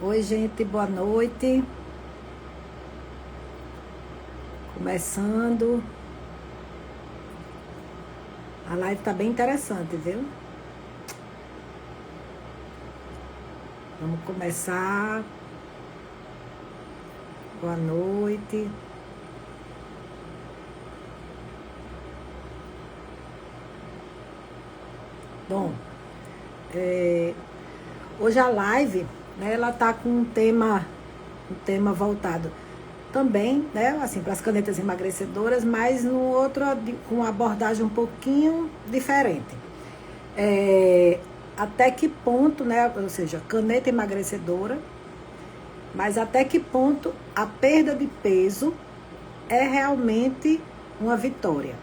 Oi, gente, boa noite. Começando. A live tá bem interessante, viu? Vamos começar. Boa noite. Bom, hoje a live, né, ela tá com um tema voltado também, né, assim, para as canetas emagrecedoras, mas no outro, com uma abordagem um pouquinho diferente. Até que ponto, né, ou seja, caneta emagrecedora, mas até que ponto a perda de peso é realmente uma vitória.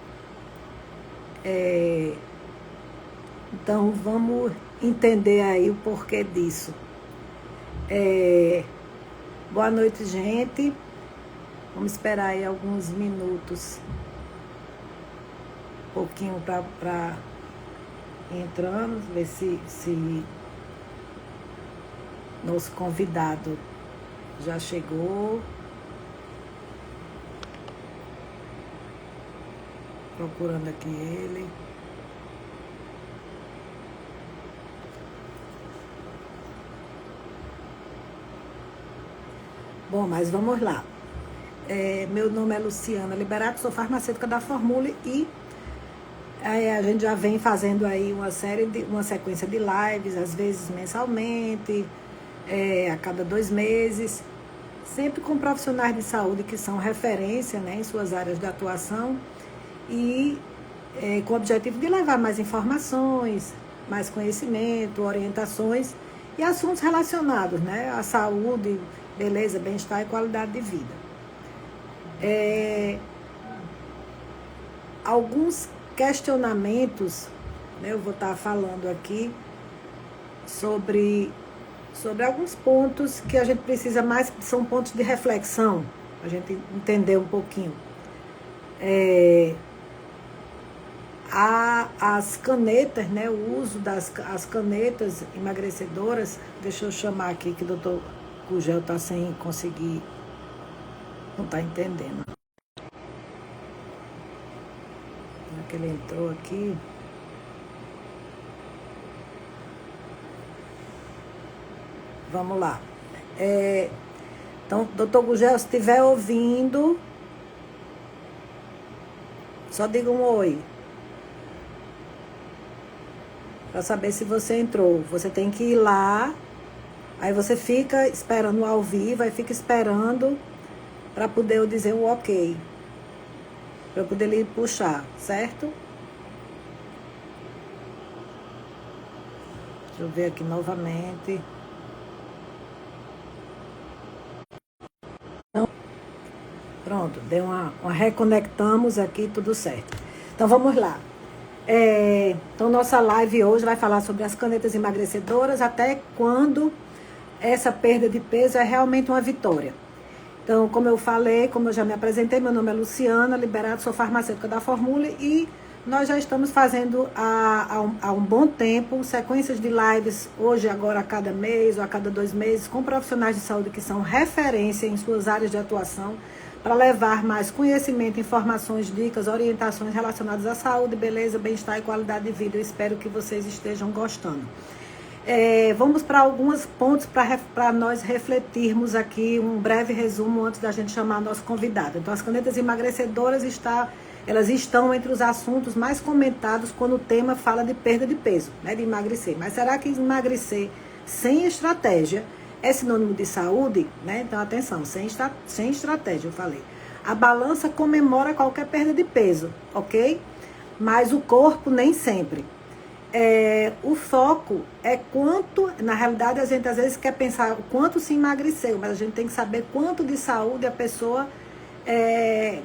Então vamos entender aí o porquê disso. Boa noite, gente. Vamos esperar aí alguns minutos, um pouquinho para entrando, ver se nosso convidado já chegou. Procurando aqui ele. Bom, mas vamos lá. Meu nome é Luciana Liberato, sou farmacêutica da Formule e a gente já vem fazendo aí uma sequência de lives, às vezes mensalmente, a cada 2 meses, sempre com profissionais de saúde que são referência, né, em suas áreas de atuação e com o objetivo de levar mais informações, mais conhecimento, orientações e assuntos relacionados, né, à saúde, beleza, bem-estar e qualidade de vida. Alguns questionamentos, né, eu vou estar falando aqui sobre alguns pontos que a gente precisa mais, são pontos de reflexão, a gente entender um pouquinho. As canetas, né, o uso das canetas emagrecedoras, deixa eu chamar aqui que o doutor Gugel está sem conseguir, não está entendendo. Que ele entrou aqui. Vamos lá. Então, doutor Gugel, se estiver ouvindo, só diga um oi. Para saber se você entrou. Você tem que ir lá, aí você fica esperando ao vivo, aí fica esperando para poder eu dizer o ok. Para eu poder lhe puxar, certo? Deixa eu ver aqui novamente. Então, pronto, deu uma reconectamos aqui, tudo certo. Então vamos lá. Então nossa live hoje vai falar sobre as canetas emagrecedoras, até quando essa perda de peso é realmente uma vitória. Então, como eu falei, como eu já me apresentei, meu nome é Luciana Liberato, sou farmacêutica da Formule e nós já estamos fazendo há um bom tempo sequências de lives, hoje, agora a cada mês ou a cada 2 meses, com profissionais de saúde que são referência em suas áreas de atuação, para levar mais conhecimento, informações, dicas, orientações relacionadas à saúde, beleza, bem-estar e qualidade de vida. Eu espero que vocês estejam gostando. Vamos para alguns pontos para nós refletirmos aqui, um breve resumo antes da gente chamar nosso convidado. Então, as canetas emagrecedoras elas estão entre os assuntos mais comentados quando o tema fala de perda de peso, né, de emagrecer. Mas será que emagrecer sem estratégia é sinônimo de saúde? Né? Então, atenção, sem estratégia, eu falei. A balança comemora qualquer perda de peso, ok? Mas o corpo nem sempre. O foco é quanto, na realidade a gente às vezes quer pensar o quanto se emagreceu, mas a gente tem que saber quanto de saúde a pessoa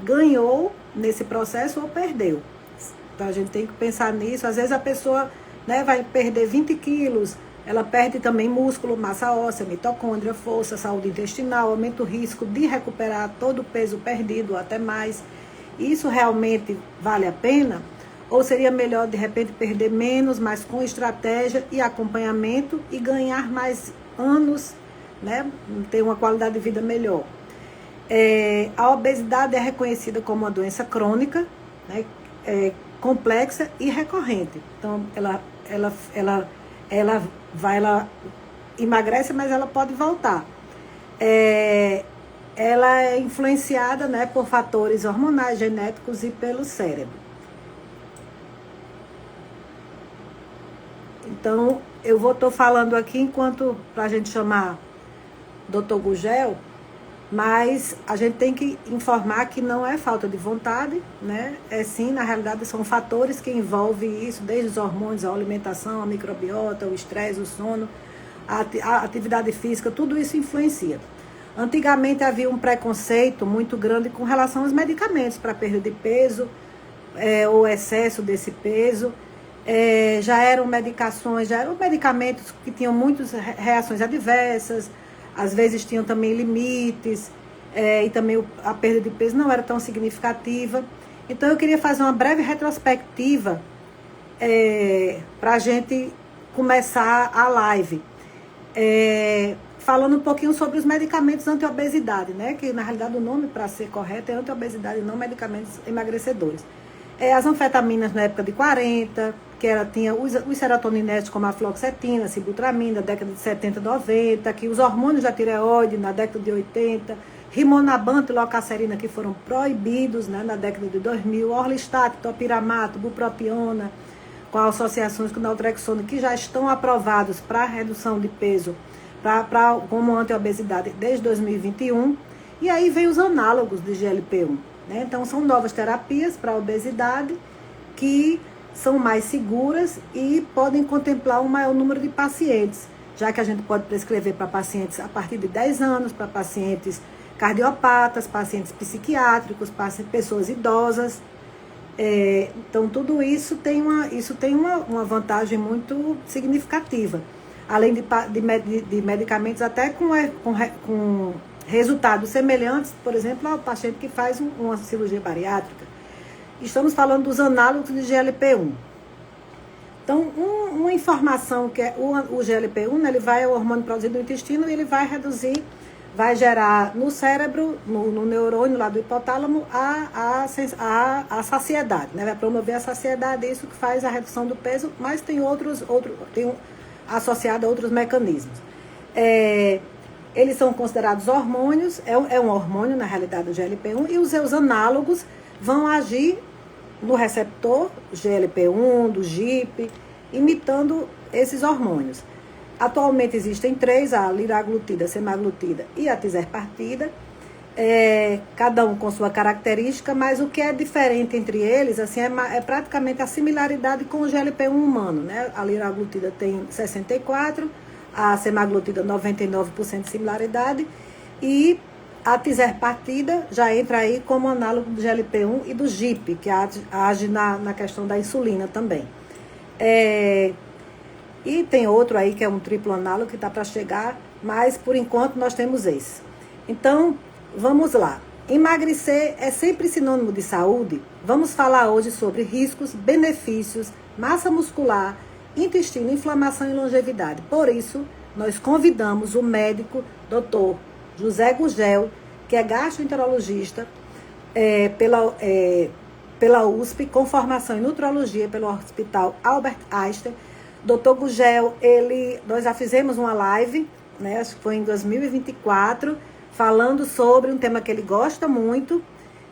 ganhou nesse processo ou perdeu. Então a gente tem que pensar nisso. Às vezes a pessoa, né, vai perder 20 quilos, ela perde também músculo, massa óssea, mitocôndria, força, saúde intestinal, aumenta o risco de recuperar todo o peso perdido, até mais. Isso realmente vale a pena? Ou seria melhor, de repente, perder menos, mas com estratégia e acompanhamento e ganhar mais anos né, ter uma qualidade de vida melhor. A obesidade é reconhecida como uma doença crônica, né, complexa e recorrente. Então, ela emagrece, mas ela pode voltar. Ela é influenciada, né, por fatores hormonais, genéticos e pelo cérebro. Então, eu estou falando aqui enquanto, para a gente chamar Dr. Gugel, mas a gente tem que informar que não é falta de vontade, né? Sim, na realidade, são fatores que envolvem isso, desde os hormônios, a alimentação, a microbiota, o estresse, o sono, a atividade física, tudo isso influencia. Antigamente havia um preconceito muito grande com relação aos medicamentos para perda de peso, ou excesso desse peso. Já eram medicações, já eram medicamentos que tinham muitas reações adversas, às vezes tinham também limites, e também a perda de peso não era tão significativa. Então eu queria fazer uma breve retrospectiva para a gente começar a live. Falando um pouquinho sobre os medicamentos anti-obesidade, né? Que na realidade o nome, para ser correto, é anti-obesidade e não medicamentos emagrecedores. As anfetaminas na época de 40, que tinha os serotoninéticos como a fluoxetina, a sibutramina, na década de 70, 90, que os hormônios da tireoide na década de 80, rimonabant e locacerina, que foram proibidos, né, na década de 2000, orlistat, topiramato, bupropiona, com associações com naltrexona, que já estão aprovados para redução de peso, como anti-obesidade desde 2021, e aí vem os análogos de GLP-1. Né? Então, são novas terapias para a obesidade que são mais seguras e podem contemplar um maior número de pacientes, já que a gente pode prescrever para pacientes a partir de 10 anos, para pacientes cardiopatas, pacientes psiquiátricos, pessoas idosas. Então, tudo isso tem uma vantagem muito significativa, além de medicamentos até com resultados semelhantes, por exemplo, ao paciente que faz uma cirurgia bariátrica. Estamos falando dos análogos de GLP-1. Então, uma informação que é o GLP-1, né, ele vai ao hormônio produzido no intestino e ele vai reduzir, vai gerar no cérebro, no neurônio lá do hipotálamo, a saciedade, né? Vai promover a saciedade, isso que faz a redução do peso, mas tem associado a outros mecanismos. Eles são considerados hormônios, é um hormônio na realidade o GLP-1, e os seus análogos vão agir no receptor GLP-1, do GIP, imitando esses hormônios. Atualmente existem 3, a liraglutida, a semaglutida e a tizerpartida, cada um com sua característica, mas o que é diferente entre eles assim, é praticamente a similaridade com o GLP-1 humano. Né? A liraglutida tem 64%, a semaglutida 99% de similaridade, e a tizerpartida já entra aí como análogo do GLP-1 e do GIP, que age na questão da insulina também. E tem outro aí que é um triplo análogo que está para chegar, mas por enquanto nós temos esse. Então, vamos lá. Emagrecer é sempre sinônimo de saúde? Vamos falar hoje sobre riscos, benefícios, massa muscular, intestino, inflamação e longevidade. Por isso, nós convidamos o médico Dr. José Gugel, que é gastroenterologista pela USP, com formação em nutrologia pelo Hospital Albert Einstein. Dr. Gugel, nós já fizemos uma live, né, acho que foi em 2024, falando sobre um tema que ele gosta muito,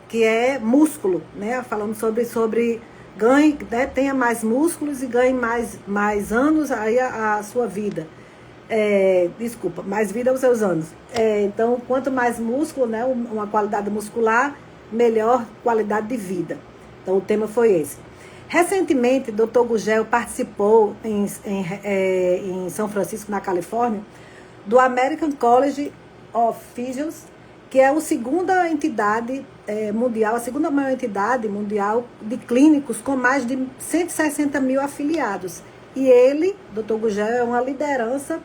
que é músculo, né, falando sobre ganhe, né, tenha mais músculos e ganhe mais anos aí a sua vida. Mais vida aos seus anos. Então, quanto mais músculo, né, uma qualidade muscular, melhor qualidade de vida. Então, o tema foi esse. Recentemente, Dr. Gugel participou em São Francisco, na Califórnia, do American College of Physicians, que é a segunda entidade mundial, a segunda maior entidade mundial de clínicos com mais de 160 mil afiliados. E ele, Dr. Gugel, é uma liderança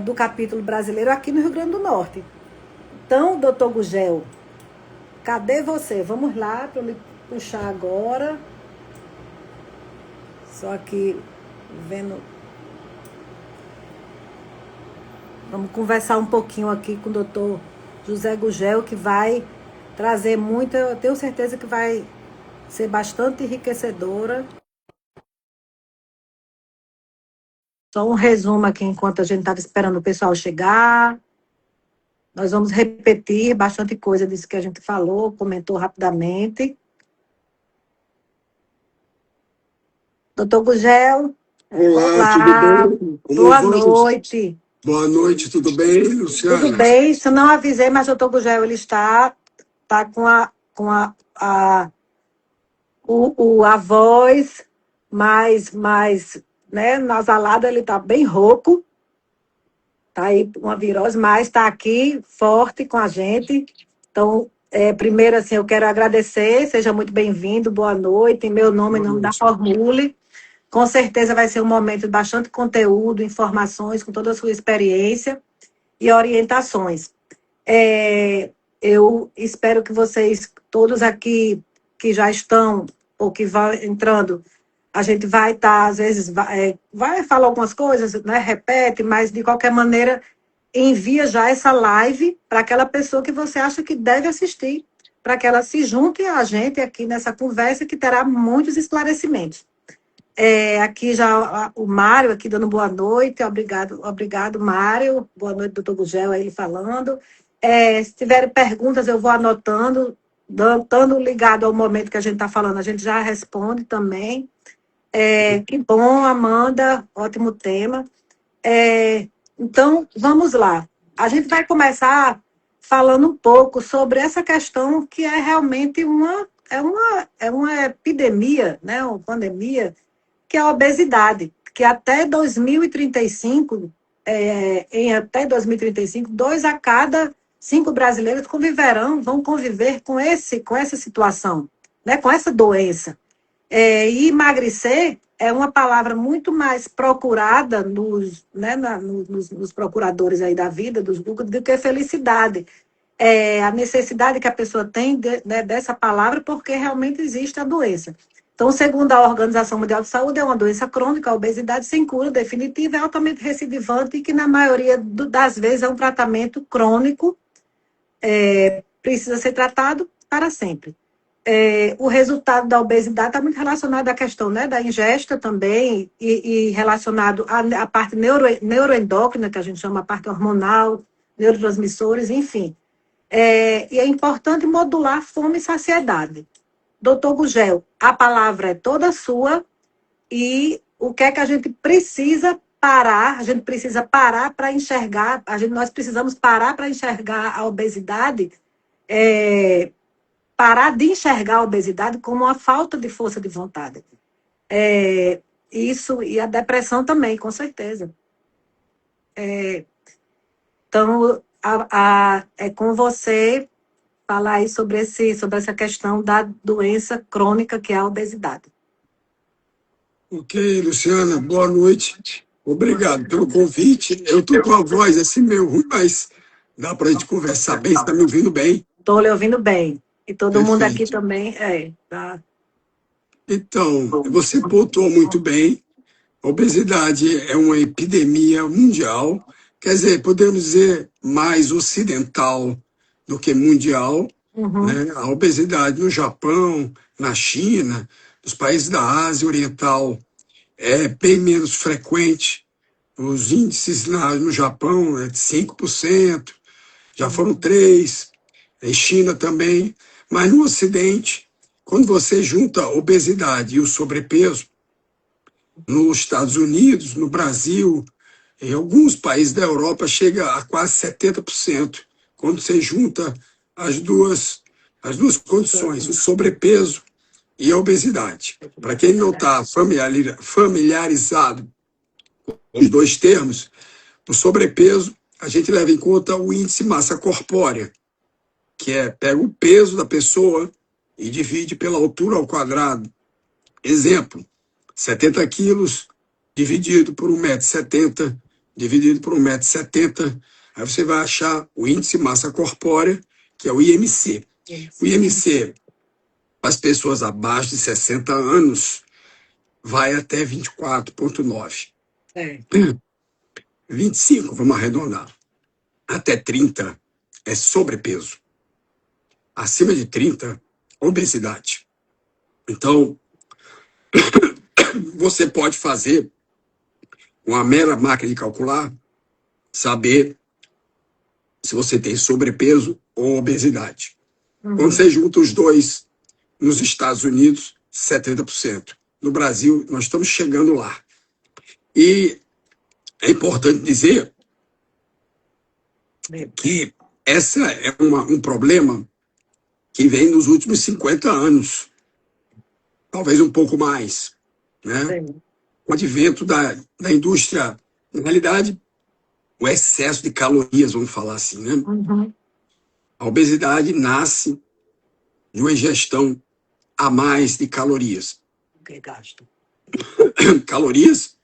do capítulo brasileiro aqui no Rio Grande do Norte. Então, Dr. Gugel, cadê você? Vamos lá para eu lhe puxar agora. Só que vendo. Vamos conversar um pouquinho aqui com o doutor José Gugel, que vai trazer muita, eu tenho certeza que vai ser bastante enriquecedora. Só um resumo aqui enquanto a gente estava esperando o pessoal chegar. Nós vamos repetir bastante coisa disso que a gente falou, comentou rapidamente. Doutor Gugel. Olá, tudo bem? Como Boa vamos? noite. Boa noite, tudo bem, Luciana? Tudo bem, se eu não avisei, mas o doutor Gugel, ele está com a voz mais né, nasalada, ele está bem rouco, está aí uma virose, mas está aqui forte com a gente. Então, primeiro, assim, eu quero agradecer, seja muito bem-vindo, boa noite, em meu nome, em nome da Formule. Com certeza vai ser um momento de bastante conteúdo, informações, com toda a sua experiência e orientações. Eu espero que vocês, todos aqui que já estão ou que vão entrando, a gente vai estar, às vezes, vai falar algumas coisas, né, repete, mas de qualquer maneira, envia já essa live para aquela pessoa que você acha que deve assistir, para que ela se junte a gente aqui nessa conversa que terá muitos esclarecimentos. Aqui já o Mário aqui dando boa noite, obrigado, Mário. Boa noite, doutor Gugel, aí falando. Se tiverem perguntas, eu vou anotando, estando ligado ao momento que a gente está falando, a gente já responde também. Que bom, Amanda, ótimo tema. Então, vamos lá. A gente vai começar falando um pouco sobre essa questão que é realmente uma epidemia, né, uma pandemia, que é a obesidade, que até 2035, até 2035, 2 a cada 5 brasileiros vão conviver com essa situação, né, com essa doença. E emagrecer é uma palavra muito mais procurada nos procuradores aí da vida, dos Google, do que felicidade. A necessidade que a pessoa tem dessa palavra, porque realmente existe a doença. Então, segundo a Organização Mundial de Saúde, é uma doença crônica, a obesidade sem cura definitiva, é altamente recidivante e que, na maioria das vezes, é um tratamento crônico, precisa ser tratado para sempre. O resultado da obesidade está muito relacionado à questão, né, da ingesta também e relacionado à parte neuroendócrina, que a gente chama a parte hormonal, neurotransmissores, enfim. E é importante modular fome e saciedade. Doutor Gugel, a palavra é toda sua e o que é que a gente precisa parar? A gente precisa parar para enxergar, nós precisamos parar para enxergar a obesidade, parar de enxergar a obesidade como uma falta de força de vontade. Isso, e a depressão também, com certeza. Então, é com você falar aí sobre essa questão da doença crônica que é a obesidade. Ok, Luciana, boa noite. Obrigado pelo convite. Eu estou com a voz assim meio ruim, mas dá para a gente conversar bem. Você está me ouvindo bem? Estou lhe ouvindo bem. E todo mundo aqui Perfeito. também tá. Então, você pontuou muito bem. A obesidade é uma epidemia mundial, quer dizer, podemos dizer mais ocidental do que mundial, né? A obesidade no Japão, na China, nos países da Ásia Oriental é bem menos frequente. Os índices no Japão é de 5%, já foram 3%, em China também. Mas no Ocidente, quando você junta a obesidade e o sobrepeso, nos Estados Unidos, no Brasil, em alguns países da Europa, chega a quase 70%, quando você junta as duas condições, o sobrepeso e a obesidade. Para quem não está familiarizado com os dois termos, o sobrepeso, a gente leva em conta o índice massa corpórea, que pega o peso da pessoa e divide pela altura ao quadrado. Exemplo, 70 quilos dividido por 1,70 m, dividido por 1,70 m, aí você vai achar o índice massa corpórea, que é o IMC. O IMC, para as pessoas abaixo de 60 anos, vai até 24,9. 25, vamos arredondar. até 30 é sobrepeso. Acima de 30, obesidade. Então, você pode fazer uma mera máquina de calcular, saber se você tem sobrepeso ou obesidade. Quando você junta os dois, nos Estados Unidos, 70%. No Brasil, nós estamos chegando lá. E é importante dizer que essa é um problema que vem nos últimos 50 anos, talvez um pouco mais, né? O advento da indústria, na realidade, o excesso de calorias, vamos falar assim, né? A obesidade nasce de uma ingestão a mais de calorias. Calorias,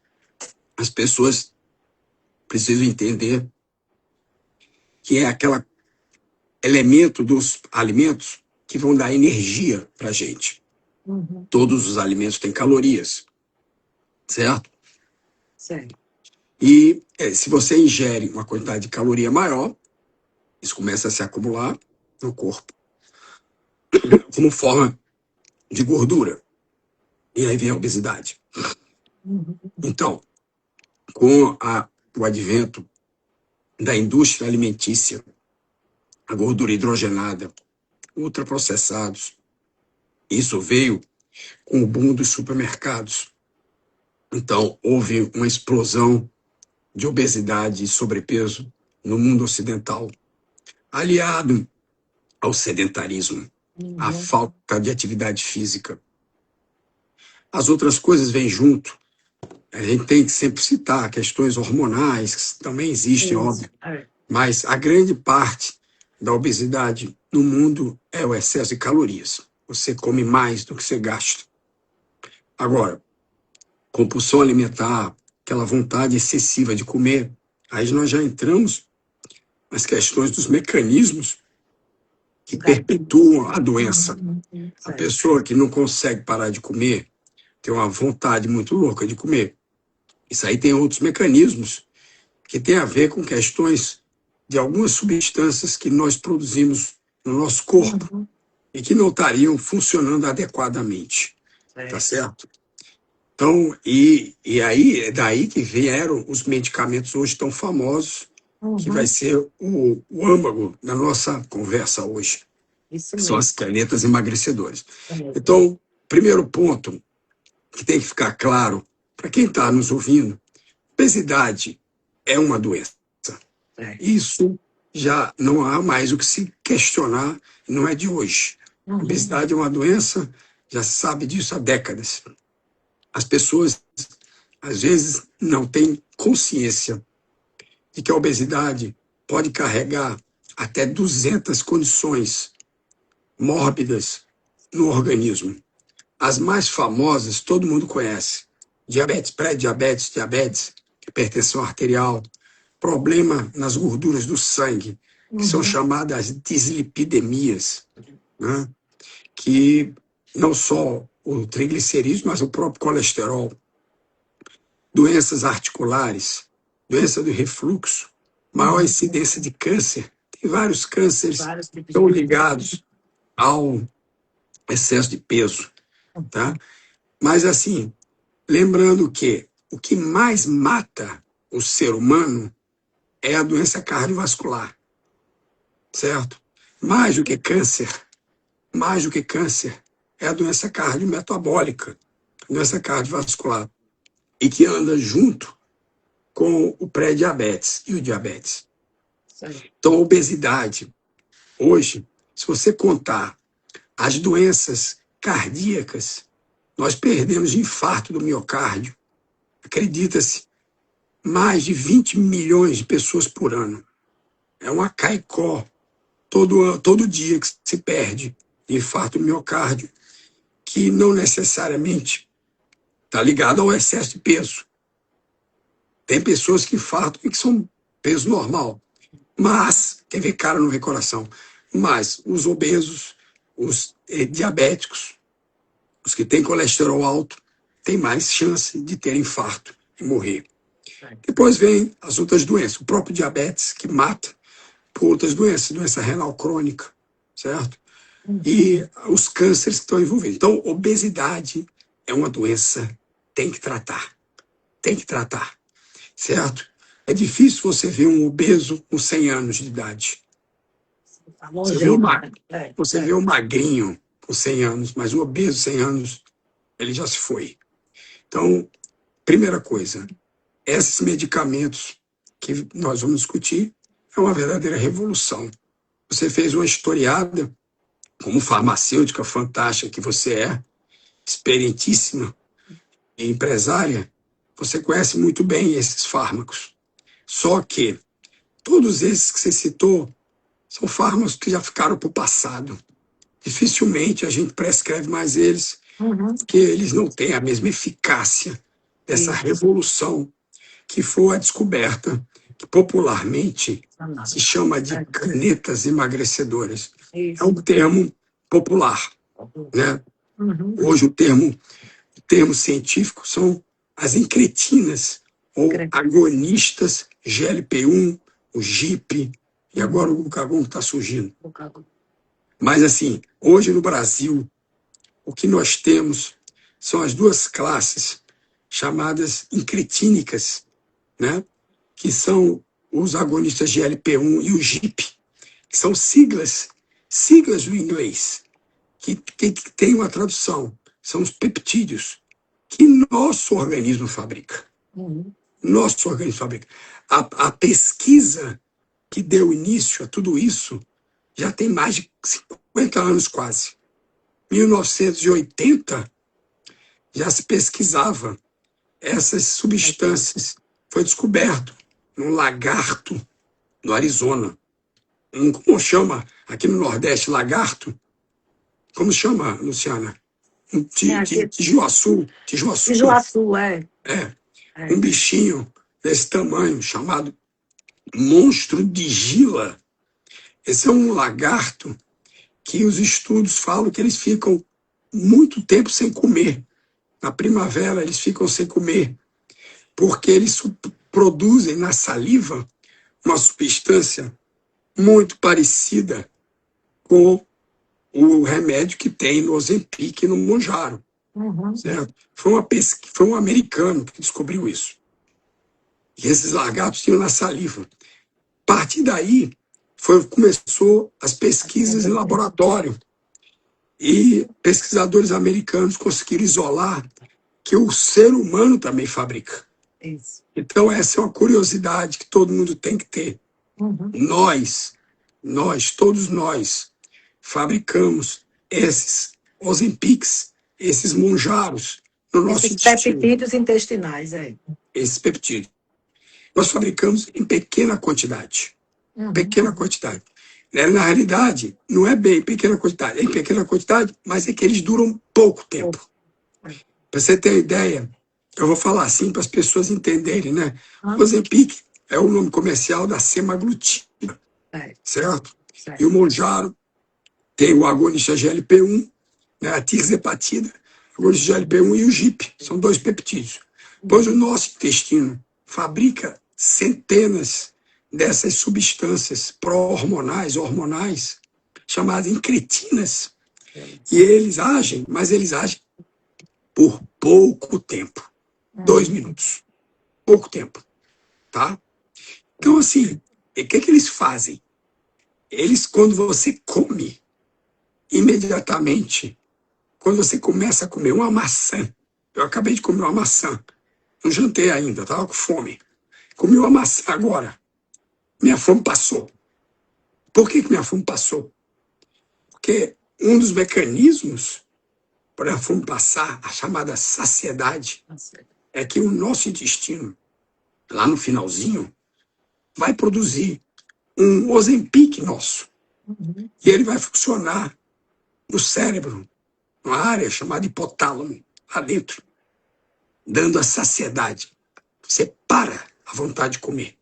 as pessoas precisam entender que é aquele elemento dos alimentos que vão dar energia para a gente. Todos os alimentos têm calorias, certo? Certo. E se você ingere uma quantidade de caloria maior, isso começa a se acumular no corpo como forma de gordura. E aí vem a obesidade. Então, com o advento da indústria alimentícia, a gordura hidrogenada, ultraprocessados, isso veio com o boom dos supermercados. Então, houve uma explosão de obesidade e sobrepeso no mundo ocidental, aliado ao sedentarismo, à falta de atividade física. As outras coisas vêm junto. A gente tem que sempre citar questões hormonais, que também existem, óbvio. Mas a grande parte da obesidade no mundo é o excesso de calorias. Você come mais do que você gasta. Agora, compulsão alimentar, aquela vontade excessiva de comer, aí nós já entramos nas questões dos mecanismos que perpetuam a doença. A pessoa que não consegue parar de comer tem uma vontade muito louca de comer. Isso aí tem outros mecanismos que tem a ver com questões de algumas substâncias que nós produzimos no nosso corpo e que não estariam funcionando adequadamente. Tá certo? Então, e aí é daí que vieram os medicamentos hoje tão famosos, que vai ser o âmago da nossa conversa hoje. Isso São mesmo. as canetas emagrecedoras. Então, primeiro ponto que tem que ficar claro para quem está nos ouvindo, obesidade é uma doença. Isso já não há mais o que se questionar, não é de hoje. A obesidade é uma doença, já se sabe disso há décadas. As pessoas, às vezes, não têm consciência de que a obesidade pode carregar até 200 condições mórbidas no organismo. As mais famosas, todo mundo conhece. Diabetes, pré-diabetes, diabetes, hipertensão arterial, problema nas gorduras do sangue, que são chamadas dislipidemias, né? Que não só o triglicerídeo, mas o próprio colesterol. Doenças articulares, doença do refluxo, maior incidência de câncer. Tem vários cânceres que estão ligados ao excesso de peso, tá? Mas assim, lembrando que o que mais mata o ser humano é a doença cardiovascular, certo? Mais do que câncer, é a doença cardiometabólica, doença cardiovascular, e que anda junto com o pré-diabetes e o diabetes. Então, a obesidade, hoje, se você contar as doenças cardíacas, nós perdemos de infarto do miocárdio. Acredita-se, mais de 20 milhões de pessoas por ano. É uma caicó todo dia que se perde de infarto do miocárdio, que não necessariamente está ligado ao excesso de peso. Tem pessoas que infartam e que são peso normal. Mas, quem vê cara não vê coração. Mas os obesos, os diabéticos, os que têm colesterol alto, têm mais chance de ter infarto e morrer. Depois vem as outras doenças. O próprio diabetes, que mata. por outras doenças, doença renal crônica, certo? E os cânceres que estão envolvidos. Então, obesidade é uma doença, tem que tratar, certo? É difícil você ver um obeso com 100 anos de idade. Você vê um magrinho com 100 anos, mas um obeso 100 anos, ele já se foi. Então, primeira coisa, esses medicamentos que nós vamos discutir é uma verdadeira revolução. Você fez uma historiada, como farmacêutica fantástica que você é, experientíssima e empresária, você conhece muito bem esses fármacos. Só que todos esses que você citou são fármacos que já ficaram para o passado. Dificilmente a gente prescreve mais eles, porque eles não têm a mesma eficácia dessa revolução que foi a descoberta, que popularmente se chama de canetas emagrecedoras. É um termo popular, né? Hoje o termo científico são as incretinas, ou agonistas GLP-1, o GIP, e agora o glucagon está surgindo. Mas, assim, hoje no Brasil, o que nós temos são as duas classes chamadas incretínicas, né? Que são os agonistas GLP-1 e o GIP, que são siglas do inglês, que tem uma tradução, são os peptídeos, que nosso organismo fabrica. Nosso organismo fabrica. A pesquisa que deu início a tudo isso já tem mais de 50 anos quase. 1980 já se pesquisava essas substâncias. Foi descoberto num lagarto no Arizona. Como chama aqui no Nordeste lagarto? Como chama, Luciana? Tijuaçu. Tijuaçu, é. Um bichinho desse tamanho, chamado monstro de Gila. Esse é um lagarto que os estudos falam que eles ficam muito tempo sem comer. Na primavera eles ficam sem comer, porque eles produzem na saliva uma substância muito parecida com o remédio que tem no Ozempic e no Mounjaro. Certo? Foi um americano que descobriu isso. E esses lagartos tinham na saliva. A partir daí, começou as pesquisas em laboratório. E pesquisadores americanos conseguiram isolar que o ser humano também fabrica. Isso. Então, essa é uma curiosidade que todo mundo tem que ter. Todos nós, fabricamos esses Ozempics, esses Mounjaros no nosso intestino. Peptídeos intestinais, Esses peptídeos. Nós fabricamos em pequena quantidade. Pequena quantidade. Na realidade, não é bem pequena quantidade. É em pequena quantidade, mas é que eles duram pouco tempo. Para você ter uma ideia, eu vou falar assim para as pessoas entenderem, né? O Ozempic é o nome comercial da semaglutida, certo? E o Mounjaro tem o agonista GLP-1, né, a tirzepatida, o agonista GLP-1 e o GIP, são 2 peptídeos. Pois o nosso intestino fabrica centenas dessas substâncias pró-hormonais, hormonais, chamadas incretinas. E eles agem, mas eles agem por pouco tempo. 2 minutos. Pouco tempo. Tá? Então, assim, o que eles fazem? Eles, quando você come, imediatamente, quando você começa a comer uma maçã, eu acabei de comer uma maçã, não jantei ainda, estava com fome. Comi uma maçã agora, minha fome passou. Por que minha fome passou? Porque um dos mecanismos para a fome passar, a chamada saciedade, é que o nosso intestino, lá no finalzinho, vai produzir um Ozempic nosso. E ele vai funcionar no cérebro, numa área chamada hipotálamo, lá dentro, dando a saciedade. Você para a vontade de comer,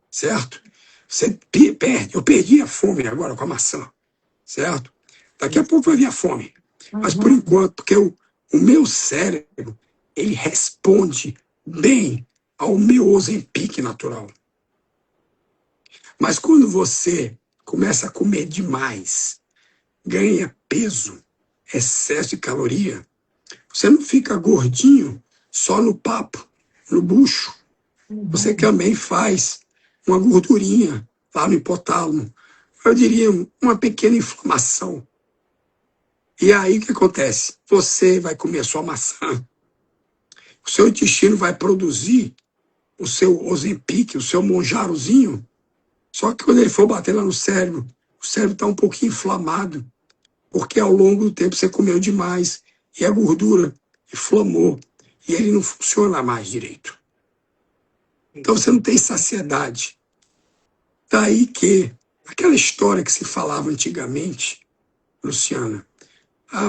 certo? Você perde. Eu perdi a fome agora com a maçã, certo? Daqui a pouco vai vir a fome. Mas por enquanto, porque o meu cérebro, ele responde bem ao meu Ozempic natural. Mas quando você começa a comer demais, ganha peso, excesso de caloria, você não fica gordinho só no papo, no bucho. Você também faz uma gordurinha lá no hipotálamo. Eu diria uma pequena inflamação. E aí o que acontece? Você vai comer a sua maçã, o seu intestino vai produzir o seu Ozempic, o seu Monjarozinho, só que quando ele for bater lá no cérebro, o cérebro está um pouquinho inflamado, porque ao longo do tempo você comeu demais e a gordura inflamou e ele não funciona mais direito. Então você não tem saciedade. Daí que aquela história que se falava antigamente, Luciana,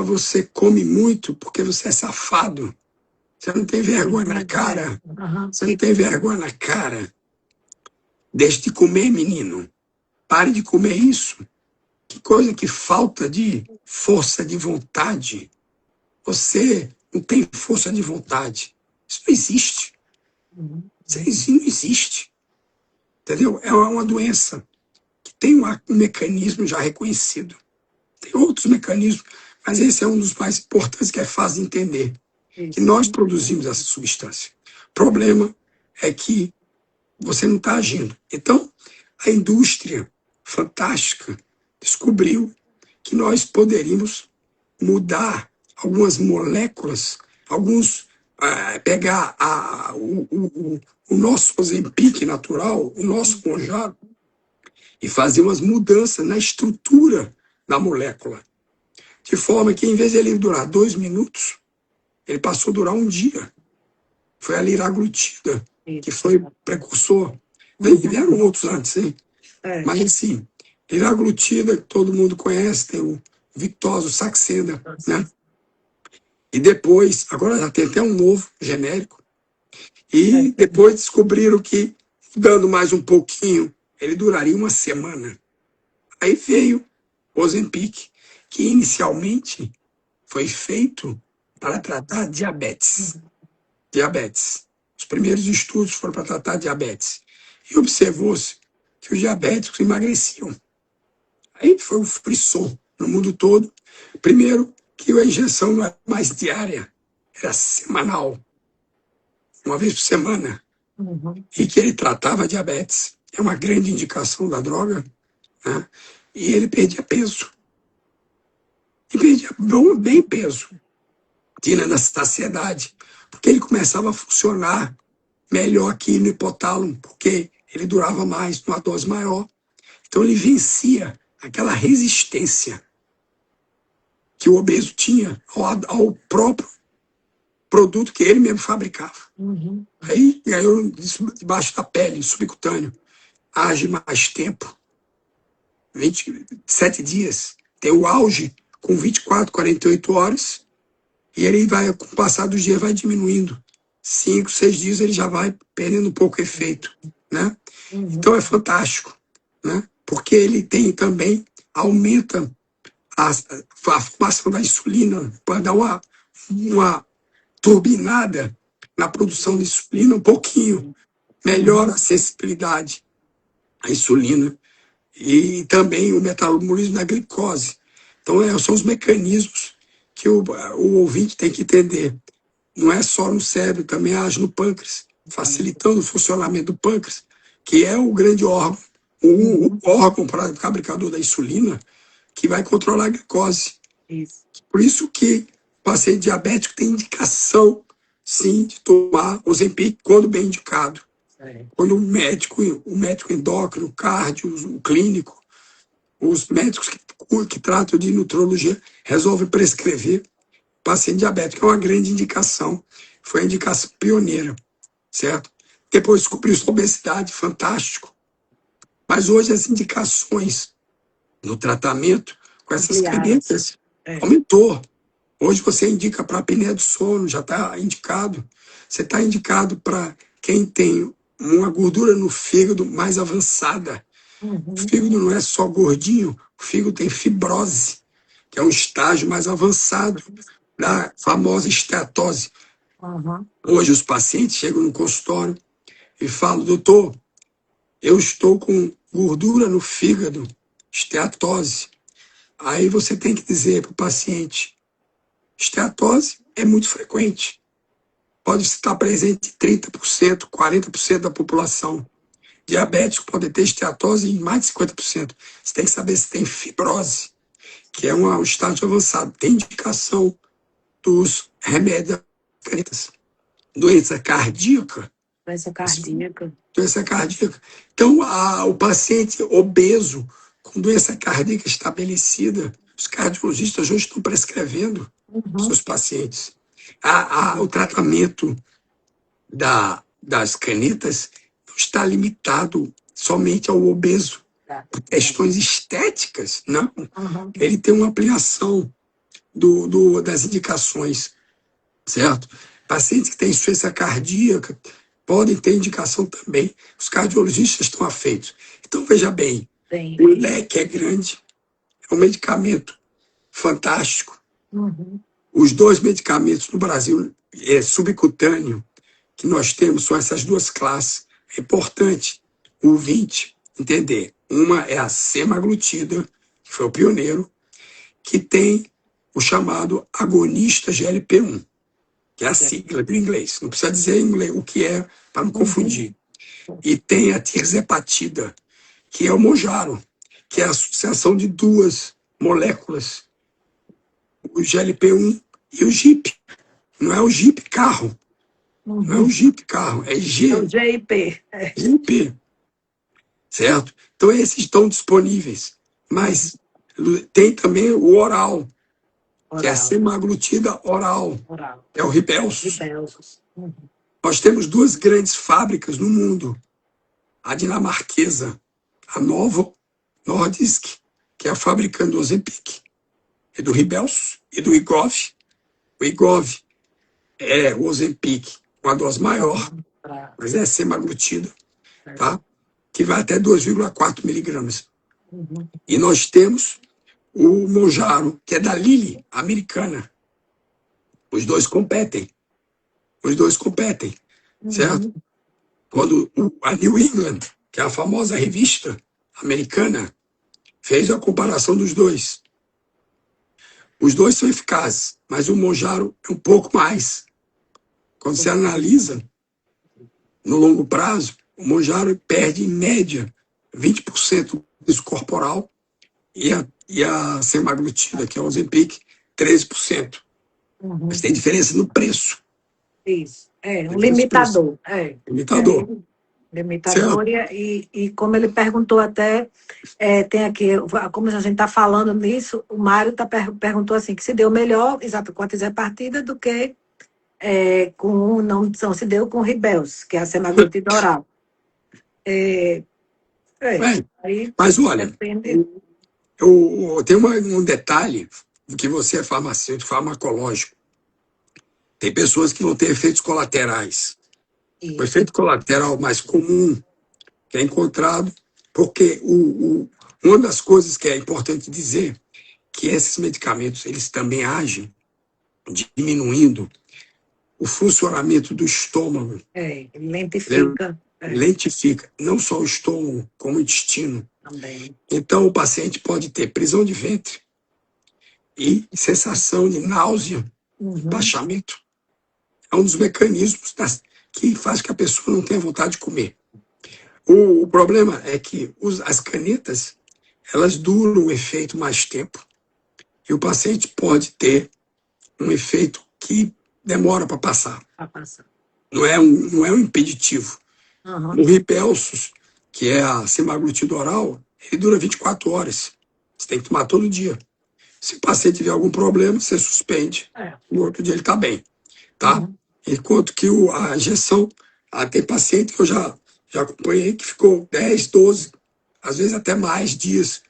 você come muito porque você é safado. Você não tem vergonha na cara. Você não tem vergonha na cara. Deixe de comer, menino. Pare de comer isso. Que coisa, que falta de força de vontade. Você não tem força de vontade. Isso não existe. Isso não existe. Entendeu? É uma doença que tem um mecanismo já reconhecido. Tem outros mecanismos, mas esse é um dos mais importantes, que é fácil de entender. Que nós produzimos essa substância. O problema é que você não está agindo. Então, a indústria fantástica descobriu que nós poderíamos mudar algumas moléculas, pegar o nosso Ozempic natural, o nosso Mounjaro, e fazer umas mudanças na estrutura da molécula. De forma que, em vez de ele durar 2 minutos, ele passou a durar 1 dia. Foi a liraglutida, que foi precursor. Vieram outros antes, hein? Mas, assim, liraglutida, que todo mundo conhece, tem o Victoza, o Saxenda, né? E depois, agora já tem até um novo genérico, e depois descobriram que, dando mais um pouquinho, ele duraria 1 semana. Aí veio o Ozempic, que inicialmente foi feito para tratar diabetes. Diabetes. Os primeiros estudos foram para tratar diabetes. E observou-se que os diabéticos emagreciam. Aí foi um frisson no mundo todo. Primeiro, que a injeção não era mais diária, era semanal, 1 vez por semana. E que ele tratava diabetes. É uma grande indicação da droga, né? E ele perdia peso. E perdia bem peso. Tinha na saciedade. Porque ele começava a funcionar melhor aqui no hipotálamo, porque ele durava mais, numa dose maior. Então ele vencia aquela resistência que o obeso tinha ao próprio produto que ele mesmo fabricava. Aí ganhou debaixo da pele, subcutâneo. Age mais tempo, 27 dias. Tem o auge com 24, 48 horas, e ele vai, com o passar dos dias, vai diminuindo. 5, 6 dias ele já vai perdendo um pouco efeito, né? Então é fantástico, né? Porque ele tem também, aumenta a formação da insulina, para dar uma turbinada na produção de insulina um pouquinho, melhora a sensibilidade à insulina e também o metabolismo da glicose. Então são os mecanismos que o ouvinte tem que entender. Não é só no cérebro, também age no pâncreas, facilitando o funcionamento do pâncreas, que é o grande órgão, o órgão fabricador da insulina, que vai controlar a glicose. Por isso que o paciente diabético tem indicação, sim, de tomar Ozempic quando bem indicado. Quando o médico endócrino, o cardio, o clínico, os médicos que tratam de nutrologia resolvem prescrever paciente diabético. É uma grande indicação. Foi a indicação pioneira, certo? Depois descobriu-se a obesidade, fantástico. Mas hoje as indicações no tratamento com essas cadências aumentou. Hoje você indica para apneia do sono, já está indicado. Você está indicado para quem tem uma gordura no fígado mais avançada. O fígado não é só gordinho, o fígado tem fibrose, que é um estágio mais avançado da famosa esteatose. Hoje os pacientes chegam no consultório e falam: doutor, eu estou com gordura no fígado, esteatose. Aí você tem que dizer para o paciente, esteatose é muito frequente. Pode estar presente em 30%, 40% da população. Diabético pode ter esteatose em mais de 50%. Você tem que saber se tem fibrose, que é um estágio avançado. Tem indicação dos remédios, doença cardíaca. Doença cardíaca. Doença cardíaca. Então, o paciente obeso com doença cardíaca estabelecida, os cardiologistas hoje estão prescrevendo seus pacientes. O tratamento das canetas não está limitado somente ao obeso, por questões estéticas, não. Ele tem uma ampliação das indicações, certo? Pacientes que têm insuficiência cardíaca podem ter indicação também. Os cardiologistas estão afeitos. Então, veja bem, o leque é grande, é um medicamento fantástico. Os 2 medicamentos no Brasil subcutâneo que nós temos são essas 2 classes. É importante o ouvinte entender. Uma é a semaglutida, que foi o pioneiro, que tem o chamado agonista GLP-1, que é a sigla do inglês. Não precisa dizer em inglês o que é, para não confundir. E tem a tirzepatida, que é o Mounjaro, que é a associação de 2 moléculas, o GLP-1 e o GIP. Não é o GIP carro. Não é o GIP carro, é o GIP. GIP. Certo? Então, esses estão disponíveis. Mas tem também o oral, que é a semaglutida oral. É o Ribelsus. Nós temos 2 grandes fábricas no mundo. A dinamarquesa, a Novo Nordisk, que é a fabricante do Ozempic, e do Ribelsus, e do Igov. O Igov é o Ozempic, uma dose maior, mas é semaglutida, tá? Que vai até 2,4 miligramas. E nós temos o Mounjaro, que é da Lilly, americana. Os dois competem. Certo? Quando a New England, que é a famosa revista americana, fez a comparação dos dois. Os dois são eficazes, mas o Mounjaro é um pouco mais. Quando você analisa, no longo prazo, o Mounjaro perde, em média, 20% do peso corporal e a semaglutida, que é o Ozempic, 13%. Mas tem diferença no preço. Isso. Um limitador. Limitador. Limitador. E como ele perguntou até, tem aqui, como a gente está falando nisso, o Mário perguntou assim, que se deu melhor, exato, com a tirzepatida do que não se deu com o Ribelsus, que é a semaglutida oral. Mas olha, depende. tem um detalhe, que você é farmacêutico, farmacológico. Tem pessoas que vão ter efeitos colaterais. O efeito colateral mais comum que é encontrado, porque uma das coisas que é importante dizer, que esses medicamentos eles também agem diminuindo o funcionamento do estômago. Lentifica. Lentifica, não só o estômago, como o intestino. Também. Então, o paciente pode ter prisão de ventre e sensação de náusea, baixamento. É um dos mecanismos que faz que a pessoa não tenha vontade de comer. O problema é que as canetas, elas duram o efeito mais tempo e o paciente pode ter um efeito que demora para passar. Não é um impeditivo. O Ribelsus, que é a semaglutida oral, ele dura 24 horas. Você tem que tomar todo dia. Se o paciente tiver algum problema, você suspende. No outro dia ele está bem. Tá? Enquanto que a injeção, tem paciente que eu já acompanhei que ficou 10, 12, às vezes até mais dias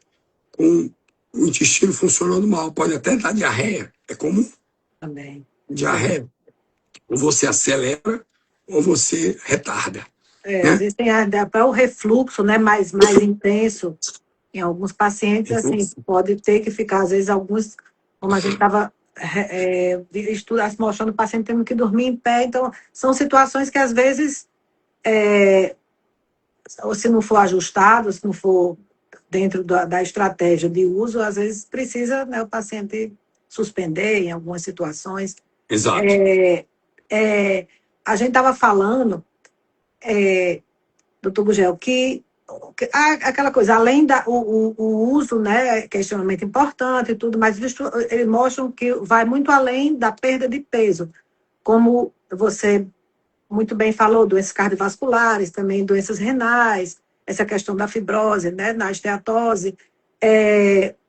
com o intestino funcionando mal. Pode até dar diarreia. É comum. Também. Diarreia. Ou você acelera ou você retarda. Às vezes tem até o refluxo, né, mais intenso. Em alguns pacientes, assim, pode ter que ficar, às vezes, como a gente estava mostrando o paciente tendo que dormir em pé. Então, são situações que, às vezes, ou se não for ajustado, se não for dentro da estratégia de uso, às vezes precisa, né, o paciente suspender em algumas situações. Exato. É, a gente estava falando, doutor Gugel, que aquela coisa, além o uso, né, que é extremamente importante e tudo, mas eles mostram que vai muito além da perda de peso, como você muito bem falou, doenças cardiovasculares, também doenças renais, essa questão da fibrose, né, na esteatose,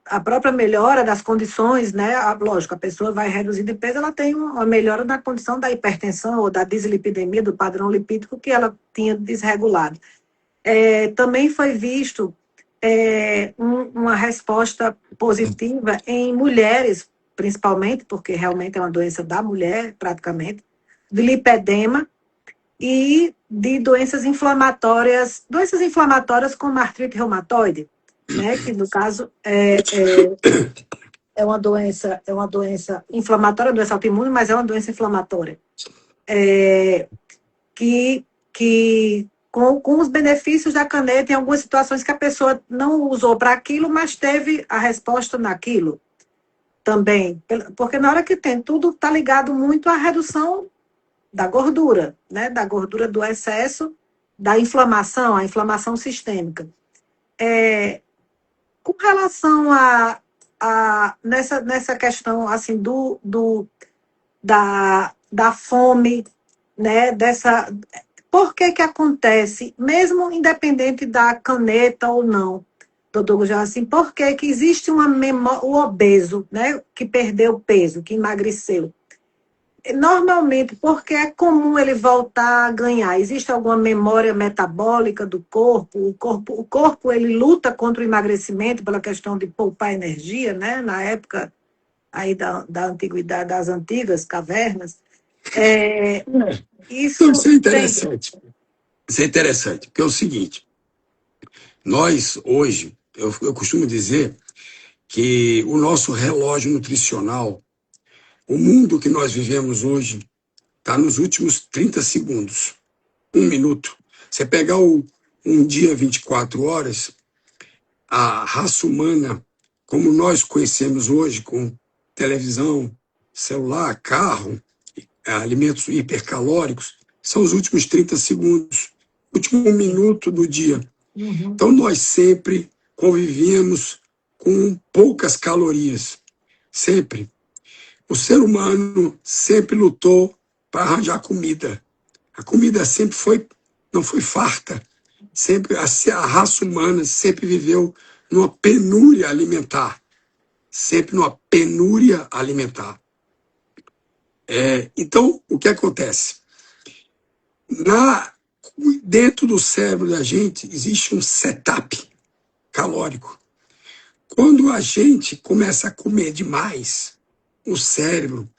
a própria melhora das condições, né, lógico, a pessoa vai reduzir de peso, ela tem uma melhora na condição da hipertensão ou da dislipidemia, do padrão lipídico que ela tinha desregulado. Também foi visto uma resposta positiva em mulheres, principalmente, porque realmente é uma doença da mulher, praticamente, de lipedema, e de doenças inflamatórias como artrite reumatoide, né, que no caso é uma doença inflamatória, doença autoimune, mas é uma doença inflamatória. Que com os benefícios da caneta, em algumas situações que a pessoa não usou para aquilo, mas teve a resposta naquilo também. Porque na hora que tem, tudo está ligado muito à redução da gordura, né? Da gordura do excesso, da inflamação, a inflamação sistêmica. Com relação nessa questão assim da fome, né? Por que acontece, mesmo independente da caneta ou não, doutor Gugel, assim, por que existe uma memória, o obeso, né? Que perdeu peso, que emagreceu? Normalmente, porque é comum ele voltar a ganhar. Existe alguma memória metabólica do corpo? O corpo ele luta contra o emagrecimento pela questão de poupar energia, né? Na época aí da antiguidade, das antigas cavernas. Então, Isso isso é tem. interessante. Isso é interessante, porque é o seguinte, nós hoje, eu costumo dizer que o nosso relógio nutricional, o mundo que nós vivemos hoje, está nos últimos 30 segundos, um minuto. Você pegar um dia 24 horas, a raça humana, como nós conhecemos hoje, com televisão, celular, carro, alimentos hipercalóricos, são os últimos 30 segundos, último minuto do dia. Uhum. Então, nós sempre convivíamos com poucas calorias. Sempre. O ser humano sempre lutou para arranjar comida. A comida sempre não foi farta. Sempre a raça humana sempre viveu numa penúria alimentar. Sempre numa penúria alimentar. Então, o que acontece? Dentro do cérebro da gente existe um setup calórico. Quando a gente começa a comer demais, o cérebro,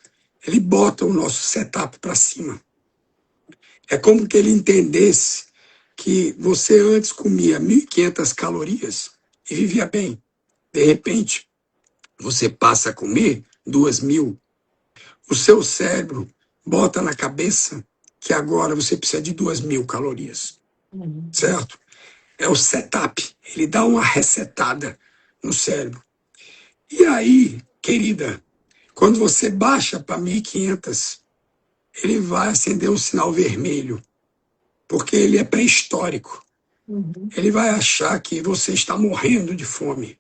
ele bota o nosso setup para cima. É como que ele entendesse que você antes comia 1.500 calorias e vivia bem. De repente, você passa a comer 2.000. O seu cérebro bota na cabeça que agora você precisa de 2.000 calorias. Certo? É o setup. Ele dá uma resetada no cérebro. E aí, querida, quando você baixa para 1.500, ele vai acender um sinal vermelho, porque ele é pré-histórico. Ele vai achar que você está morrendo de fome.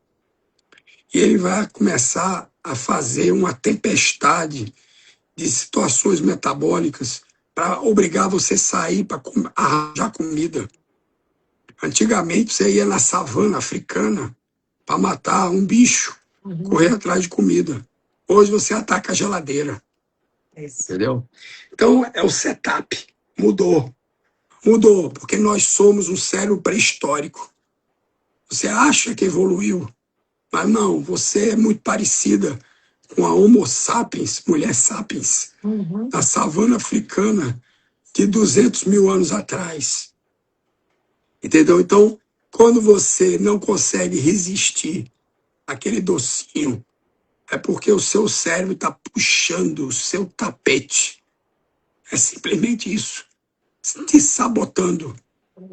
E ele vai começar a fazer uma tempestade de situações metabólicas para obrigar você a sair para arranjar comida. Antigamente, você ia na savana africana para matar um bicho, correr atrás de comida. Hoje você ataca a geladeira. Isso. Entendeu? Então, é o setup. Mudou. Mudou, porque nós somos um cérebro pré-histórico. Você acha que evoluiu, mas não, você é muito parecida com a Homo sapiens, mulher sapiens, da savana africana de 200 mil anos atrás. Entendeu? Então, quando você não consegue resistir àquele docinho, é porque o seu cérebro está puxando o seu tapete. É simplesmente isso. Te sabotando.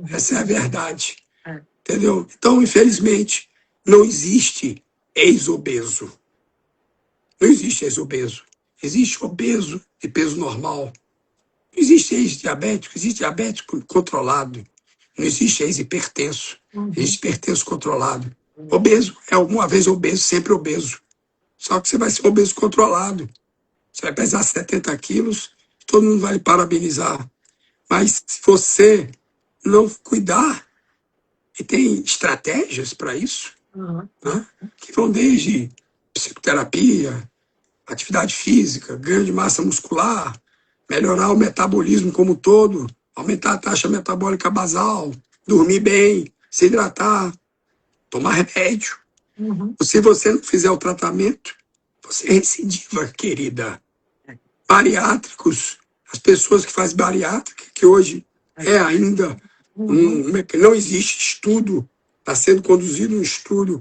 Essa é a verdade. É. Entendeu? Então, infelizmente, não existe ex-obeso. Não existe ex-obeso. Existe obeso de peso normal. Não existe ex-diabético, existe diabético controlado. Não existe ex-hipertenso. Existe hipertenso controlado. Obeso é alguma vez obeso, sempre obeso. Só que você vai ser obeso controlado. Você vai pesar 70 quilos, todo mundo vai lhe parabenizar. Mas se você não cuidar, e tem estratégias para isso, né, que vão desde psicoterapia, atividade física, ganho de massa muscular, melhorar o metabolismo como um todo, aumentar a taxa metabólica basal, dormir bem, se hidratar, tomar remédio. Se você não fizer o tratamento, você recidiva, querida. Bariátricos, as pessoas que fazem bariátrica, que hoje é ainda não existe estudo, está sendo conduzido um estudo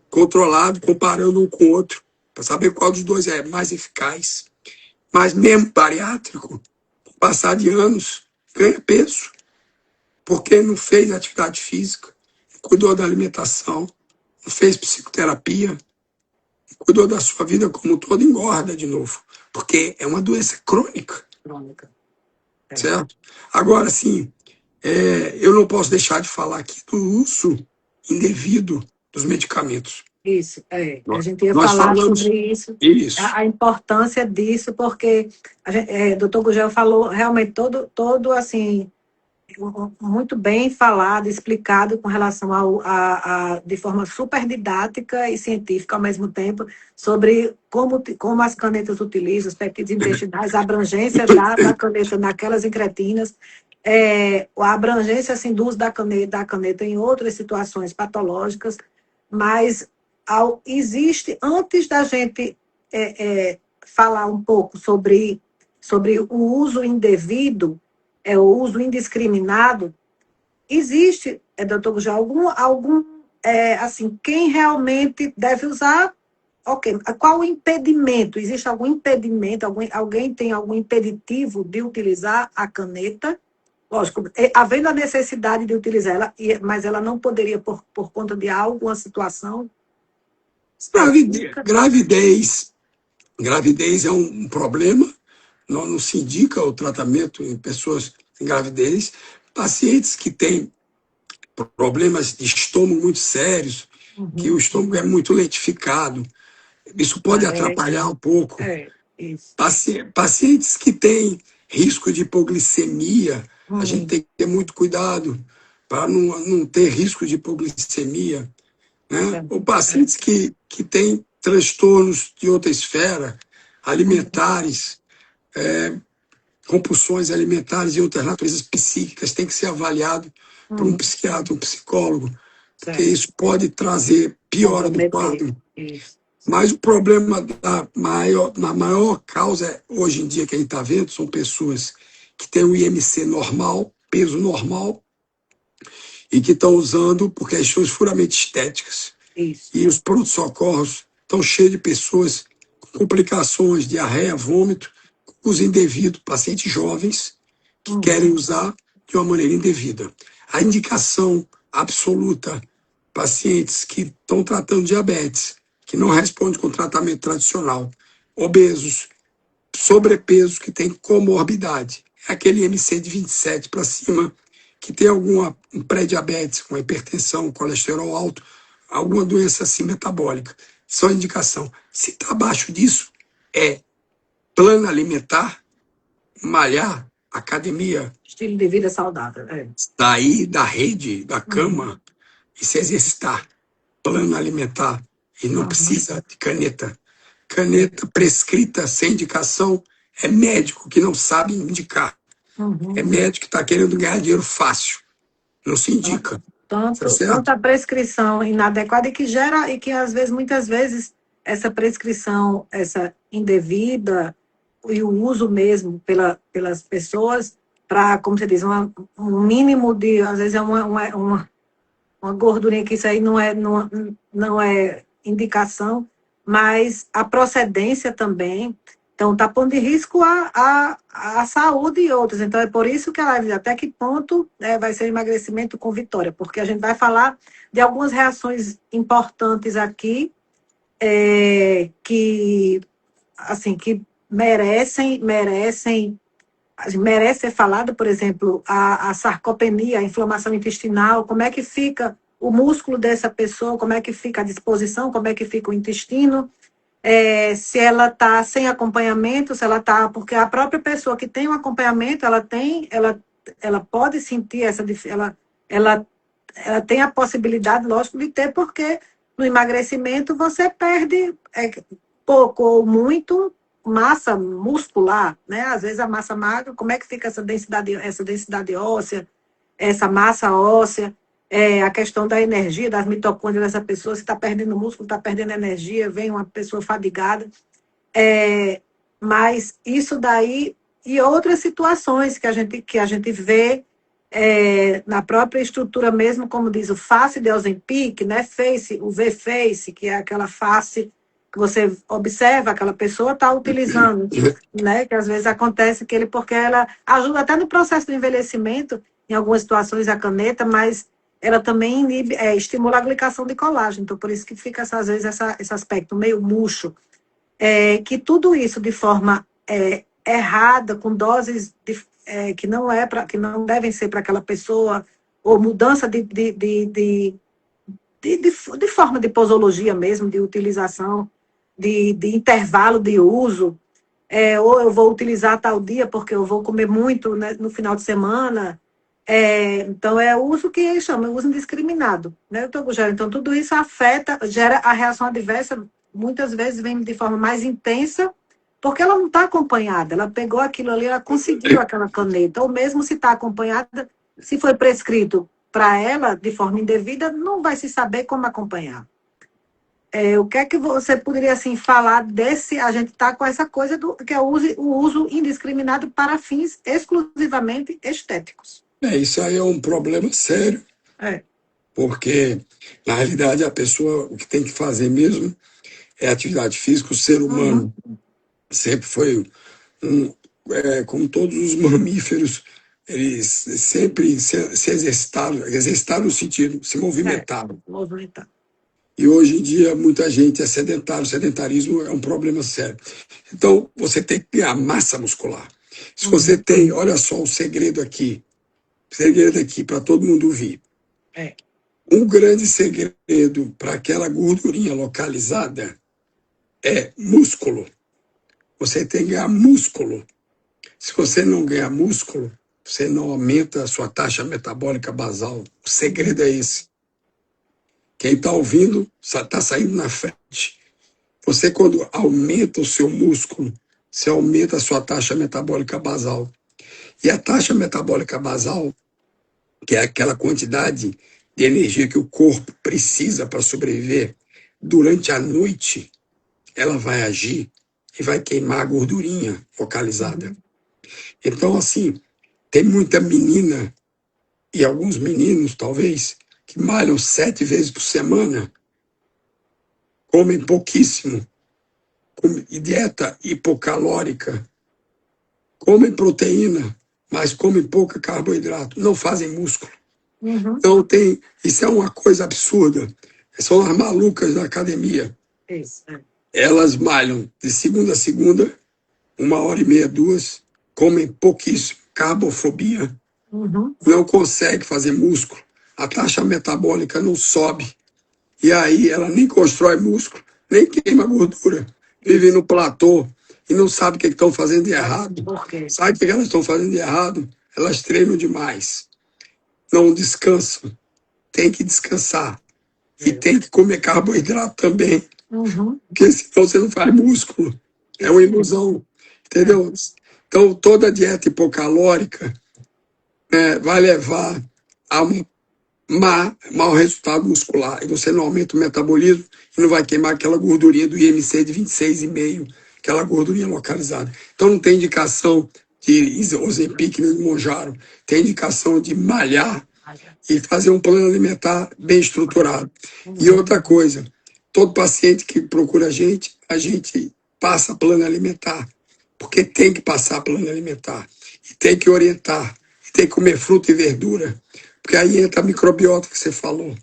controlado, comparando um com o outro, para saber qual dos dois é mais eficaz. Mas mesmo bariátrico, com o passar de anos, ganha peso, porque não fez atividade física, não cuidou da alimentação, não fez psicoterapia, cuidou da sua vida como um todo, engorda de novo. Porque é uma doença crônica. Certo? Agora, sim, eu não posso deixar de falar aqui do uso indevido dos medicamentos. Isso, a Nós, gente ia nós falar falamos sobre isso, isso. a importância disso, porque Dr. Gugel falou realmente todo assim, muito bem falado, explicado com relação de forma super didática e científica ao mesmo tempo, sobre como as canetas utilizam, os peptídeos intestinais, a abrangência da caneta naquelas incretinas, a abrangência assim, do uso da caneta em outras situações patológicas, mas existe, antes da gente falar um pouco sobre o uso indevido, o uso indiscriminado, existe, doutor Gugel, assim, quem realmente deve usar, ok, qual o impedimento? Existe algum impedimento, alguém tem algum impeditivo de utilizar a caneta? Lógico, havendo a necessidade de utilizar ela, mas ela não poderia, por conta de alguma situação específica? Gravidez é um problema. Não se indica o tratamento em pessoas em gravidez. Pacientes que têm problemas de estômago muito sérios, que o estômago é muito lentificado, isso pode atrapalhar um pouco. Isso. Pacientes que têm risco de hipoglicemia, a gente tem que ter muito cuidado para não ter risco de hipoglicemia. Né? Ou pacientes que têm transtornos de outra esfera, alimentares, compulsões alimentares e outras naturezas psíquicas, tem que ser avaliado por um psiquiatra, um psicólogo, porque isso pode trazer piora do quadro. Mas o problema na maior causa, hoje em dia, que a gente está vendo, são pessoas que têm o IMC normal, peso normal, e que estão usando por questões puramente estéticas. Isso. E os pronto-socorros estão cheios de pessoas com complicações, diarreia, vômito, uso indevido, pacientes jovens que querem usar de uma maneira indevida. A indicação absoluta, pacientes que estão tratando diabetes, que não respondem com tratamento tradicional, obesos, sobrepeso, que tem comorbidade, é aquele MC de 27 para cima, que tem um pré-diabetes, uma hipertensão, colesterol alto, alguma doença assim metabólica. Só indicação. Se está abaixo disso, é plano alimentar, malhar, academia. Estilo de vida saudável. Sair da rede, da cama e se exercitar. Plano alimentar. E não precisa de caneta. Caneta prescrita sem indicação é médico que não sabe indicar. É médico que está querendo ganhar dinheiro fácil. Não se indica. Tanta prescrição inadequada e que às vezes, muitas vezes, essa prescrição, essa indevida e o uso mesmo pelas pessoas para, como você diz, um mínimo de, às vezes é uma gordurinha que isso aí não é indicação, mas a procedência também, Então, está pondo em risco a saúde e outros. Então, é por isso que a live, até que ponto vai ser emagrecimento com vitória, porque a gente vai falar de algumas reações importantes aqui, que, assim, que merece ser falado, por exemplo, a sarcopenia, a inflamação intestinal, como é que fica o músculo dessa pessoa, como é que fica a disposição, como é que fica o intestino, se ela está sem acompanhamento, se ela está, porque a própria pessoa que tem um acompanhamento, ela pode sentir ela tem a possibilidade, lógico, de ter, porque no emagrecimento você perde pouco ou muito massa muscular, né? Às vezes a massa magra, como é que fica essa densidade óssea, essa massa óssea, a questão da energia, das mitocôndrias dessa pessoa, se está perdendo músculo, está perdendo energia, vem uma pessoa fadigada. Mas isso daí e outras situações que a gente vê na própria estrutura mesmo, como diz o face de Ozempic, né? O V-face, que é aquela face que você observa, aquela pessoa está utilizando, né? Que às vezes acontece porque ela ajuda até no processo do envelhecimento, em algumas situações a caneta, mas ela também estimula a glicação de colágeno. Então, por isso que fica, às vezes, esse aspecto meio murcho. Que tudo isso de forma errada, com doses que não devem ser para aquela pessoa, ou mudança de forma de posologia mesmo, de utilização, de intervalo de uso, ou eu vou utilizar tal dia porque eu vou comer muito, né, no final de semana. Então, é o uso que eles chamam, uso indiscriminado, né, doutor Gugel? Então, tudo isso gera a reação adversa, muitas vezes vem de forma mais intensa, porque ela não está acompanhada, ela pegou aquilo ali, ela conseguiu aquela caneta, ou mesmo se está acompanhada, se foi prescrito para ela de forma indevida, não vai se saber como acompanhar. O que é que você poderia assim, falar desse? A gente está com essa coisa que é o uso indiscriminado para fins exclusivamente estéticos. Isso aí é um problema sério, porque, na realidade, a pessoa, o que tem que fazer mesmo é atividade física. O ser humano sempre foi, como todos os mamíferos, eles sempre se exercitaram no sentido, se movimentaram. E hoje em dia muita gente é sedentário, o sedentarismo é um problema sério. Então você tem que criar massa muscular. Se você tem, olha só o segredo aqui para todo mundo ouvir. Um grande segredo para aquela gordurinha localizada é músculo. Você tem que ganhar músculo. Se você não ganhar músculo, você não aumenta a sua taxa metabólica basal. O segredo é esse. Quem está ouvindo está saindo na frente. Você, quando aumenta o seu músculo, você aumenta a sua taxa metabólica basal. E a taxa metabólica basal, que é aquela quantidade de energia que o corpo precisa para sobreviver, durante a noite, ela vai agir e vai queimar a gordurinha localizada. Então, assim, tem muita menina e alguns meninos, talvez, que malham 7 vezes por semana, comem pouquíssimo, e dieta hipocalórica, comem proteína, mas comem pouco carboidrato, não fazem músculo. Então isso é uma coisa absurda. São as malucas da academia. Elas malham de segunda a segunda, 1h30, 2, comem pouquíssimo, carbofobia, não consegue fazer músculo, a taxa metabólica não sobe, e aí ela nem constrói músculo, nem queima gordura, vive no platô e não sabe o que estão fazendo de errado. Sabe o que elas estão fazendo de errado? Elas treinam demais, não descansam, tem que descansar, e tem que comer carboidrato também, porque senão você não faz músculo, é uma ilusão, entendeu? Então toda dieta hipocalórica vai levar a um mau resultado muscular. E você não aumenta o metabolismo e não vai queimar aquela gordurinha do IMC de 26,5, aquela gordurinha localizada. Então não tem indicação de Ozempic nem de Mounjaro. Tem indicação de malhar e fazer um plano alimentar bem estruturado. E outra coisa, todo paciente que procura a gente passa plano alimentar. porque tem que passar plano alimentar, e tem que orientar, e tem que comer fruta e verdura, porque aí entra a microbiota que você falou,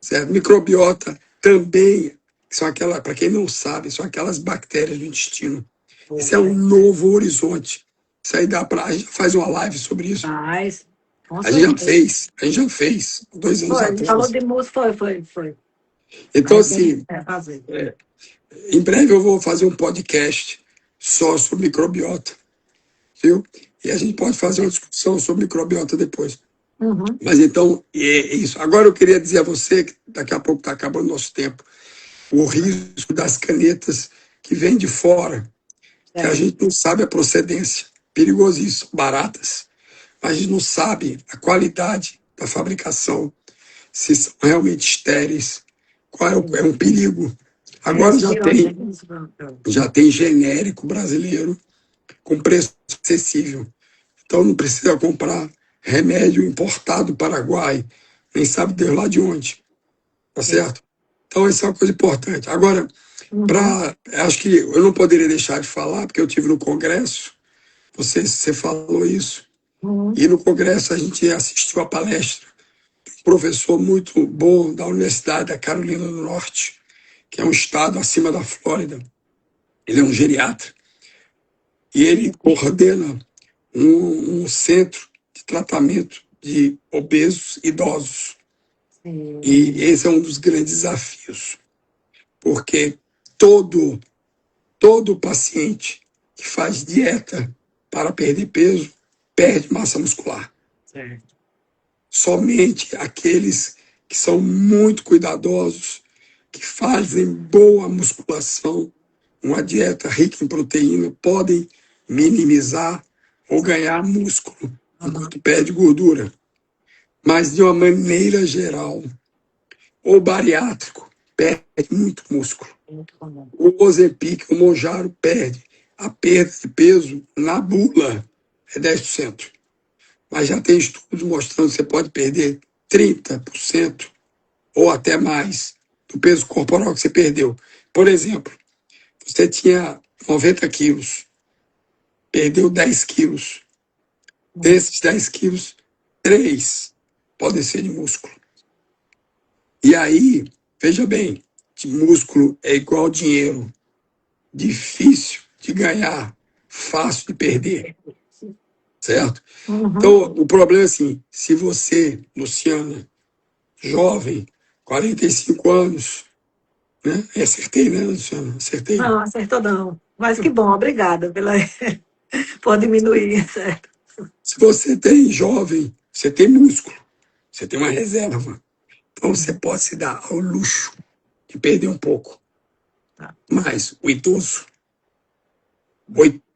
certo? Microbiota também são aquelas, para quem não sabe, são aquelas bactérias do intestino. Isso é um novo horizonte. Isso aí dá para. A gente faz uma live sobre isso. Mas, com A gente já certeza. fez, a gente já fez 2 anos Foi, falou atrás. de música, foi. Então, Aí tem assim, que fazer. em breve eu vou fazer um podcast só sobre microbiota, viu? E a gente pode fazer uma discussão sobre microbiota depois. Uhum. Mas então, é isso. Agora eu queria dizer a você, que daqui a pouco está acabando o nosso tempo, o risco das canetas que vêm de fora, que a gente não sabe a procedência. Perigosíssimo, baratas. Mas a gente não sabe a qualidade da fabricação, se são realmente estéreis, qual é um perigo. Agora já tem genérico brasileiro com preço acessível. Então não precisa comprar remédio importado do Paraguai, nem sabe Deus lá de onde. Tá certo? Então isso é uma coisa importante. Agora, acho que eu não poderia deixar de falar, porque eu tive no Congresso, você falou isso, e no Congresso a gente assistiu a palestra de um professor muito bom da Universidade da Carolina do Norte, que é um estado acima da Flórida. Ele é um geriatra. E ele coordena um centro de tratamento de obesos idosos. E esse é um dos grandes desafios, porque todo paciente que faz dieta para perder peso perde massa muscular. Somente aqueles que são muito cuidadosos, que fazem boa musculação, uma dieta rica em proteína, podem minimizar ou ganhar músculo enquanto perde gordura. Mas, de uma maneira geral, o bariátrico perde muito músculo. O Ozempic, o Mounjaro perde. A perda de peso na bula é 10%. Mas já tem estudos mostrando que você pode perder 30% ou até mais do peso corporal que você perdeu. Por exemplo, você tinha 90 quilos, perdeu 10 quilos. Desses 10 quilos, 3 podem ser de músculo. E aí, veja bem, de músculo é igual dinheiro. Difícil de ganhar, fácil de perder. Certo? Então, o problema é assim, se você, Luciana, jovem, 45 anos, né? Acertei, né, Luciana? Acertei. Não, acertou não. Mas que bom, obrigada por diminuir, certo? Se você tem jovem, você tem músculo, você tem uma reserva. Então você pode se dar ao luxo de perder um pouco. Mas o idoso,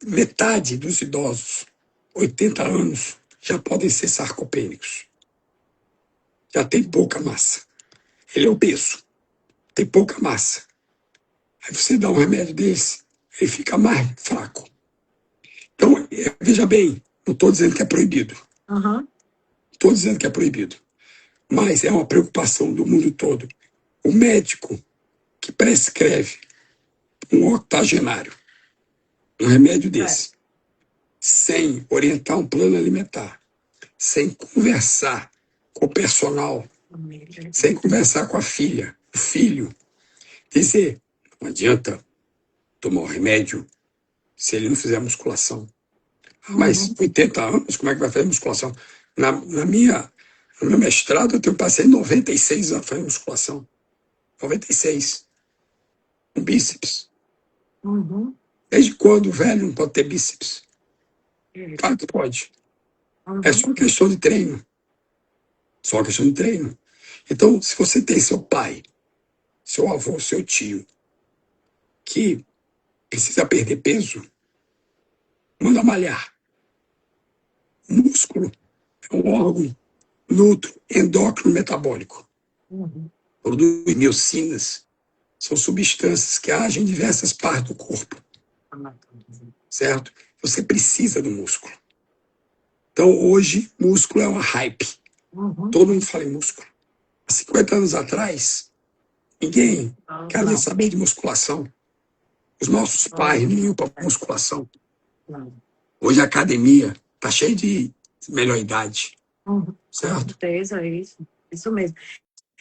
metade dos idosos, 80 anos, já podem ser sarcopênicos. Já tem pouca massa. Ele é obeso, tem pouca massa. Aí você dá um remédio desse, ele fica mais fraco. Então, veja bem, não estou dizendo que é proibido. Estou dizendo que é proibido. Mas é uma preocupação do mundo todo. O médico que prescreve um octogenário um remédio desse, sem orientar um plano alimentar, sem conversar com o personal, sem conversar com a filha, o filho, dizer, não adianta tomar o remédio se ele não fizer musculação. Mas 80 anos, como é que vai fazer musculação? No meu mestrado, eu tenho paciente 96 anos fazendo musculação. 96. Com bíceps. Desde quando o velho não pode ter bíceps? Claro que pode. É só questão de treino. Só questão de treino. Então, se você tem seu pai, seu avô, seu tio, que precisa perder peso, manda malhar. Músculo é um órgão nutro, endócrino metabólico. Produz miocinas. São substâncias que agem em diversas partes do corpo. Certo? Você precisa do músculo. Então, hoje, músculo é uma hype. Todo mundo fala em músculo. Há 50 anos atrás, ninguém queria saber de musculação. Os nossos pais não iam para musculação. Hoje a academia está cheia de melhor idade, Com certo? certeza, é isso mesmo.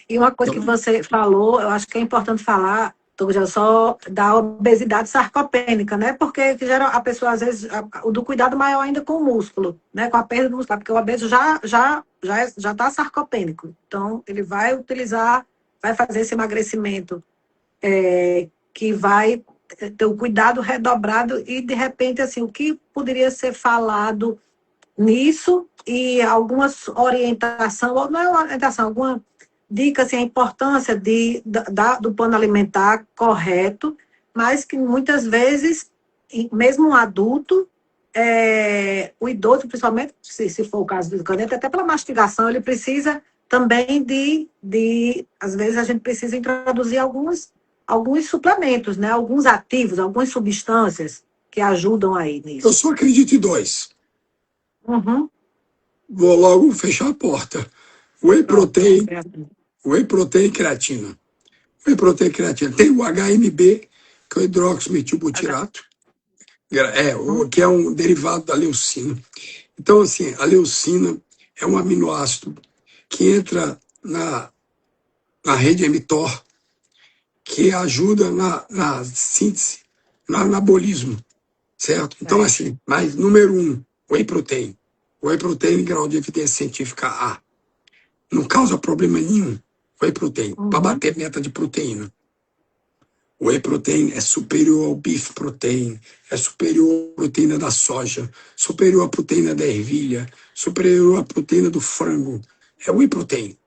E uma coisa que Então, você falou, eu acho que é importante falar, já só da obesidade sarcopênica, né? Porque geral, a pessoa, às vezes, o do cuidado maior ainda com o músculo, né? Com a perda do músculo, porque o obeso já está sarcopênico. Então, ele vai utilizar, vai fazer esse emagrecimento que vai ter o cuidado redobrado e, de repente, assim, o que poderia ser falado nisso e algumas orientação, ou não é uma orientação, alguma dica, assim, a importância do plano alimentar correto, mas que muitas vezes, mesmo um adulto, o idoso, principalmente, se for o caso do caneta, até pela mastigação, ele precisa também às vezes a gente precisa introduzir alguns suplementos, né? Alguns ativos, algumas substâncias que ajudam aí eu nisso. só acredito em dois. Uhum. Vou logo fechar a porta. Whey Pronto. protein, whey protein e creatina. Whey protein e creatina. Tem o HMB, que é o hidroximetilbutirato, que é um derivado da leucina. Então, assim, a leucina é um aminoácido que entra na rede mTOR, que ajuda na síntese, no anabolismo, certo? Então, assim, mas número um, whey protein. Whey protein em grau de evidência científica A. Não causa problema nenhum, whey protein, para Uhum. bater meta de proteína. O whey protein é superior ao beef protein, é superior à proteína da soja, superior à proteína da ervilha, superior à proteína do frango. É o whey protein,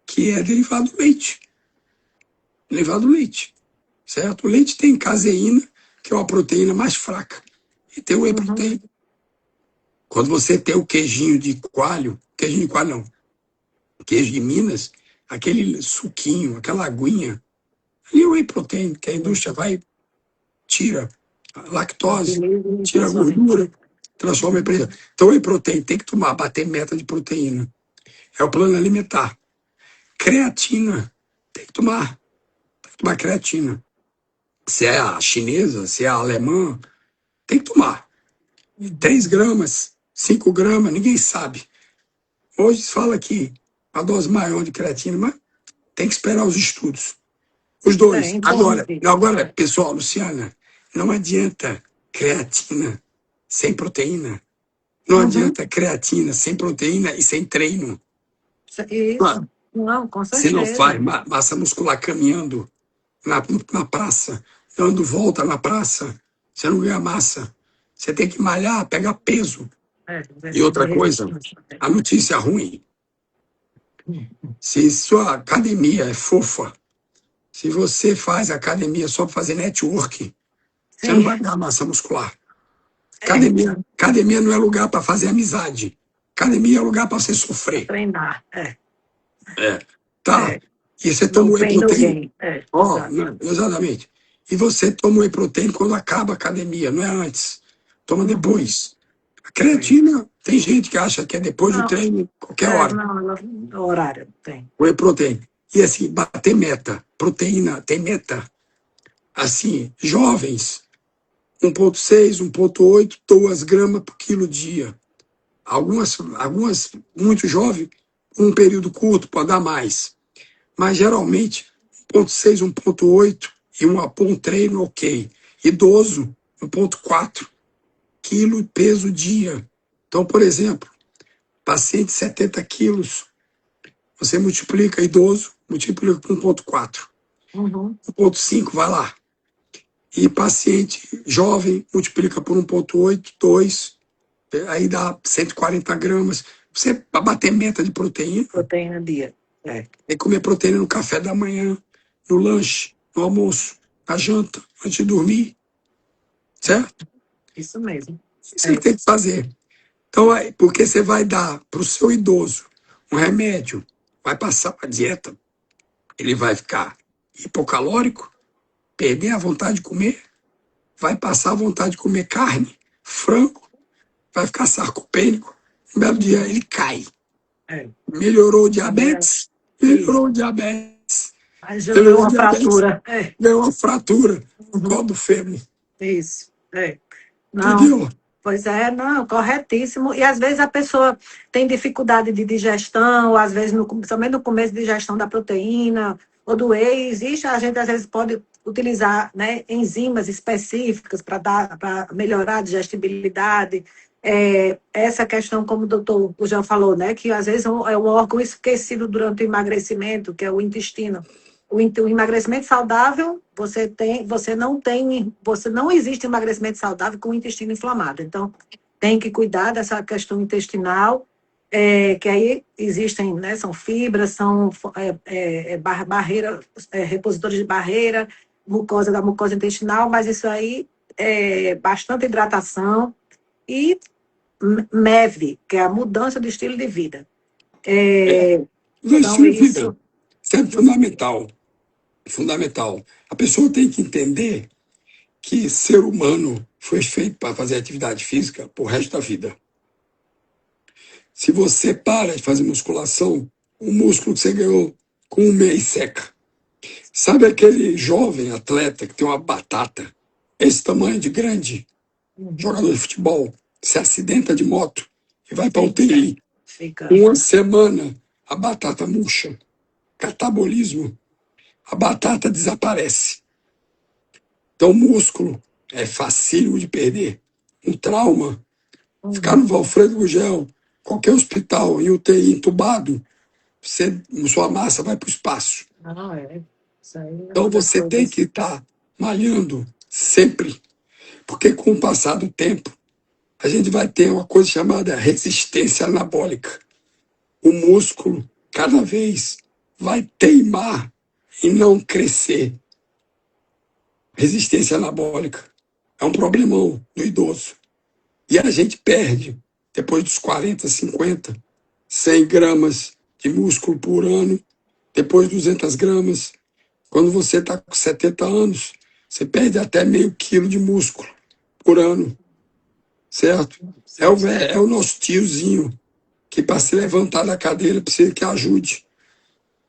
que é derivado do leite. Derivado do leite, certo? O leite tem caseína, que é uma proteína mais fraca, e tem o whey Uhum. protein. Quando você tem o queijinho de coalho não, queijo de Minas, aquele suquinho, aquela aguinha, ali é o whey protein, que a indústria vai, tira a lactose, tira a gordura, transforma em proteína. Então, o whey protein tem que tomar, bater meta de proteína. É o plano alimentar. Creatina, tem que tomar creatina. Se é a chinesa, se é a alemã, tem que tomar. 3 gramas, 5 gramas, ninguém sabe. Hoje se fala que a dose maior de creatina, mas tem que esperar os estudos. Os dois. Agora, pessoal, Luciana, não adianta creatina sem proteína. Não Uhum. adianta creatina sem proteína e sem treino. Isso. Claro. Não, com Você não faz certeza. massa muscular caminhando na praça, dando volta na praça, você não ganha massa. Você tem que malhar, pegar peso. E outra coisa, a notícia ruim, se sua academia é fofa, se você faz academia só para fazer network, você não Sim. vai ganhar massa muscular. Academia não é lugar para fazer amizade. Academia é lugar para você sofrer. Treinar. É. Tá. É. E você toma No whey pain, no protein. gain. Ó, Exato. exatamente. E você toma whey protein quando acaba a academia, não é antes. Toma Uhum. depois. A creatina, tem gente que acha que é depois do Não, treino, qualquer hora. no horário tem. Whey protein. E assim, bater meta. Proteína tem meta. Assim, jovens, 1,6, 1,8, 2 gramas por quilo dia. Algumas muito jovens, um período curto, pode dar mais. Mas geralmente 1,6, 1,8 e um treino ok. Idoso, 1,4 quilo peso dia. Então, por exemplo, paciente de 70 quilos, você multiplica idoso, multiplica com 1,4. Uhum. 1,5 vai lá. E paciente jovem, multiplica por 1,8, 2, aí dá 140 gramas. Você, para bater meta de proteína, Proteína dia. tem que comer proteína no café da manhã, no lanche, no almoço, na janta, antes de dormir, certo? Isso mesmo. Isso ele tem que fazer. Então, porque você vai dar para o seu idoso um remédio, vai passar para a dieta, ele vai ficar hipocalórico, perder a vontade de comer, vai passar a vontade de comer carne, frango, vai ficar sarcopênico, um belo dia ele cai. Melhorou o diabetes, melhorou o diabetes, Aí já deu melhorou o uma diabetes, fratura. deu uma fratura no colo do fêmur. Isso. Não. Entendeu? Pois é, não, corretíssimo. E às vezes a pessoa tem dificuldade de digestão, ou às vezes, somente no começo de digestão da proteína ou do whey, existe, a gente às vezes pode utilizar, né, enzimas específicas para melhorar a digestibilidade. Essa questão, como o doutor João falou, né, que às vezes é um órgão esquecido durante o emagrecimento, que é o intestino. O emagrecimento saudável, você não existe emagrecimento saudável com o intestino inflamado. Então, tem que cuidar dessa questão intestinal, que aí existem, né, são fibras, são barreira, repositores de barreira, mucosa da mucosa intestinal, mas isso aí é bastante hidratação e MEV, que é a mudança de estilo de vida. Do Então, estilo de vida. isso. Isso é fundamental. Fundamental. A pessoa tem que entender que ser humano foi feito para fazer atividade física pro resto da vida. Se você para de fazer musculação, o músculo que você ganhou com um mês seca. Sabe aquele jovem atleta que tem uma batata, esse tamanho de grande, jogador de futebol, se acidenta de moto e vai para UTI? Fica. Uma semana, a batata murcha, catabolismo, a batata desaparece. Então, músculo é facílimo de perder. Um trauma, ficar no Valfredo Gugel, qualquer hospital, em UTI, entubado, sua massa vai para o espaço. Não, isso aí é Então, uma das você tem coisas. que estar malhando sempre, porque com o passar do tempo, a gente vai ter uma coisa chamada resistência anabólica. O músculo, cada vez, vai teimar em não crescer. Resistência anabólica é um problemão do idoso. E a gente perde, depois dos 40, 50, 100 gramas de músculo por ano, depois 200 gramas. Quando você está com 70 anos, você perde até meio quilo de músculo por ano, certo? É o nosso tiozinho que para se levantar da cadeira precisa que ajude.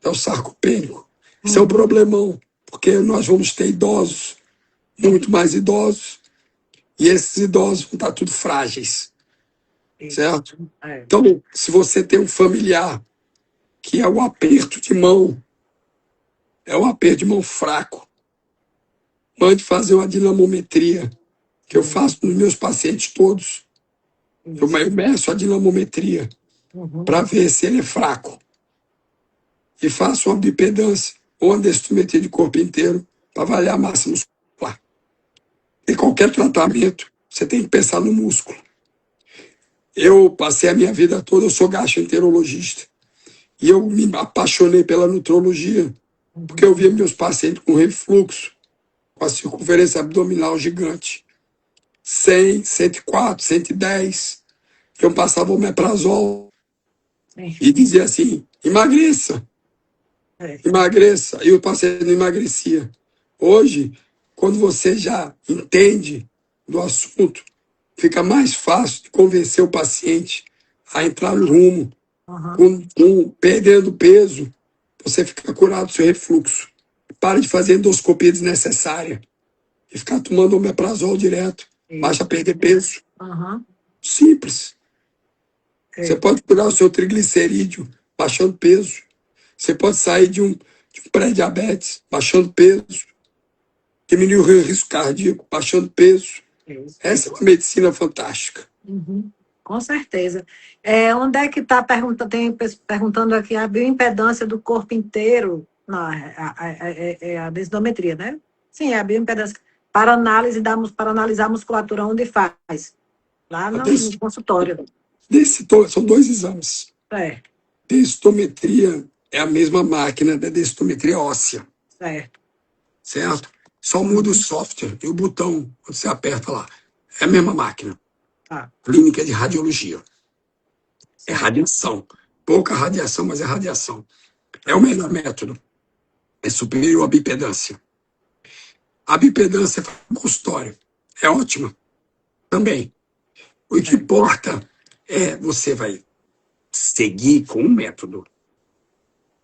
É o sarcopênico. Esse é o problemão, porque nós vamos ter idosos, muito mais idosos, e esses idosos vão estar tudo frágeis, certo? Então, se você tem um familiar que é o aperto de mão, é um aperto de mão fraco, mande fazer uma dinamometria, que eu faço nos meus pacientes todos. Eu meço a dinamometria para ver se ele é fraco. E faço uma bipedância ou uma densitometria de corpo inteiro para avaliar a massa muscular. Em qualquer tratamento, você tem que pensar no músculo. Eu passei a minha vida toda, eu sou gastroenterologista. E eu me apaixonei pela nutrologia, porque eu via meus pacientes com refluxo, com a circunferência abdominal gigante. 100, 104, 110. Eu passava omeprazol e dizia assim, emagreça, emagreça. E o paciente não emagrecia. Hoje, quando você já entende do assunto, fica mais fácil de convencer o paciente a entrar no rumo. Perdendo peso, você fica curado do seu refluxo. Para de fazer endoscopia desnecessária e ficar tomando omeprazol direto. Baixa a perder peso. Simples. Você pode curar o seu triglicerídeo baixando peso. Você pode sair de um pré-diabetes baixando peso. Diminuir o risco cardíaco baixando peso. Essa é uma medicina fantástica. Com certeza. Onde é que está perguntando aqui a bioimpedância do corpo inteiro? Não, é a densitometria, né? Sim, é a bioimpedância. Para analisar a musculatura, onde faz? Lá no consultório. São dois exames. Densitometria é a mesma máquina da densitometria óssea. Certo? Só muda o software e o botão, quando você aperta lá. É a mesma máquina. Clínica de radiologia. É radiação. Pouca radiação, mas é radiação. É o melhor método. É superior à bipedância. A bipedância é consultório. É ótima. Também. O que importa é você vai seguir com um método.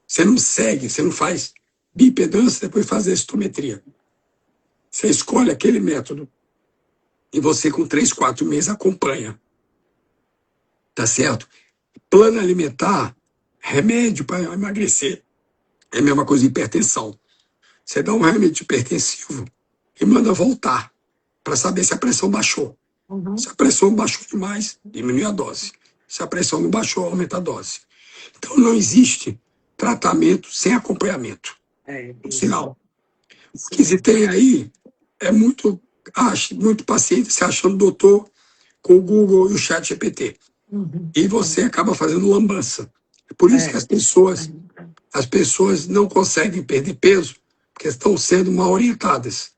Você não segue, você não faz bipedância, depois faz a estometria. Você escolhe aquele método. E você, com 3, 4 meses, acompanha. Tá certo? Plano alimentar, remédio para emagrecer. É a mesma coisa de hipertensão. Você dá um remédio hipertensivo e manda voltar para saber se a pressão baixou. Se a pressão baixou demais, diminui a dose. Se a pressão não baixou, aumenta a dose. Então não existe tratamento sem acompanhamento. Por sinal, o que se tem aí é muito paciente se achando doutor com o Google e o chat GPT. E você acaba fazendo lambança. É por isso que as pessoas não conseguem perder peso, porque estão sendo mal orientadas.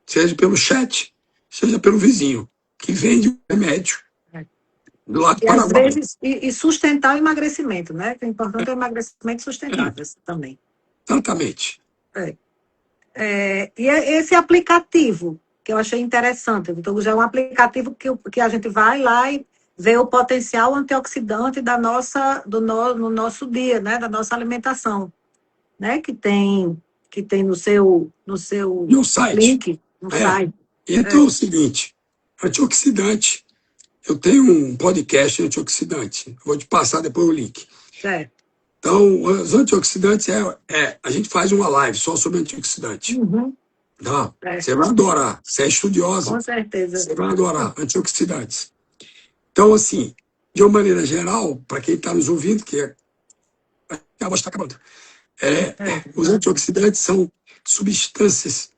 Seja pelo chat, seja pelo vizinho, que vende o remédio do lado do E às Paraguai. vezes, e sustentar o emagrecimento, né? O importante é o emagrecimento sustentável também. Exatamente. E esse aplicativo, que eu achei interessante, então já é um aplicativo que a gente vai lá e vê o potencial antioxidante no nosso dia, né? Da nossa alimentação, né? Que tem no seu No site. link, no É. site. Então é o seguinte, antioxidante, eu tenho um podcast de antioxidante, vou te passar depois o link. Certo. Então, os antioxidantes a gente faz uma live só sobre antioxidante. Tá? Você vai adorar, você é estudiosa. Com certeza. Você vai adorar antioxidantes. Então, assim, de uma maneira geral, para quem está nos ouvindo, a voz está acabando. Os antioxidantes são substâncias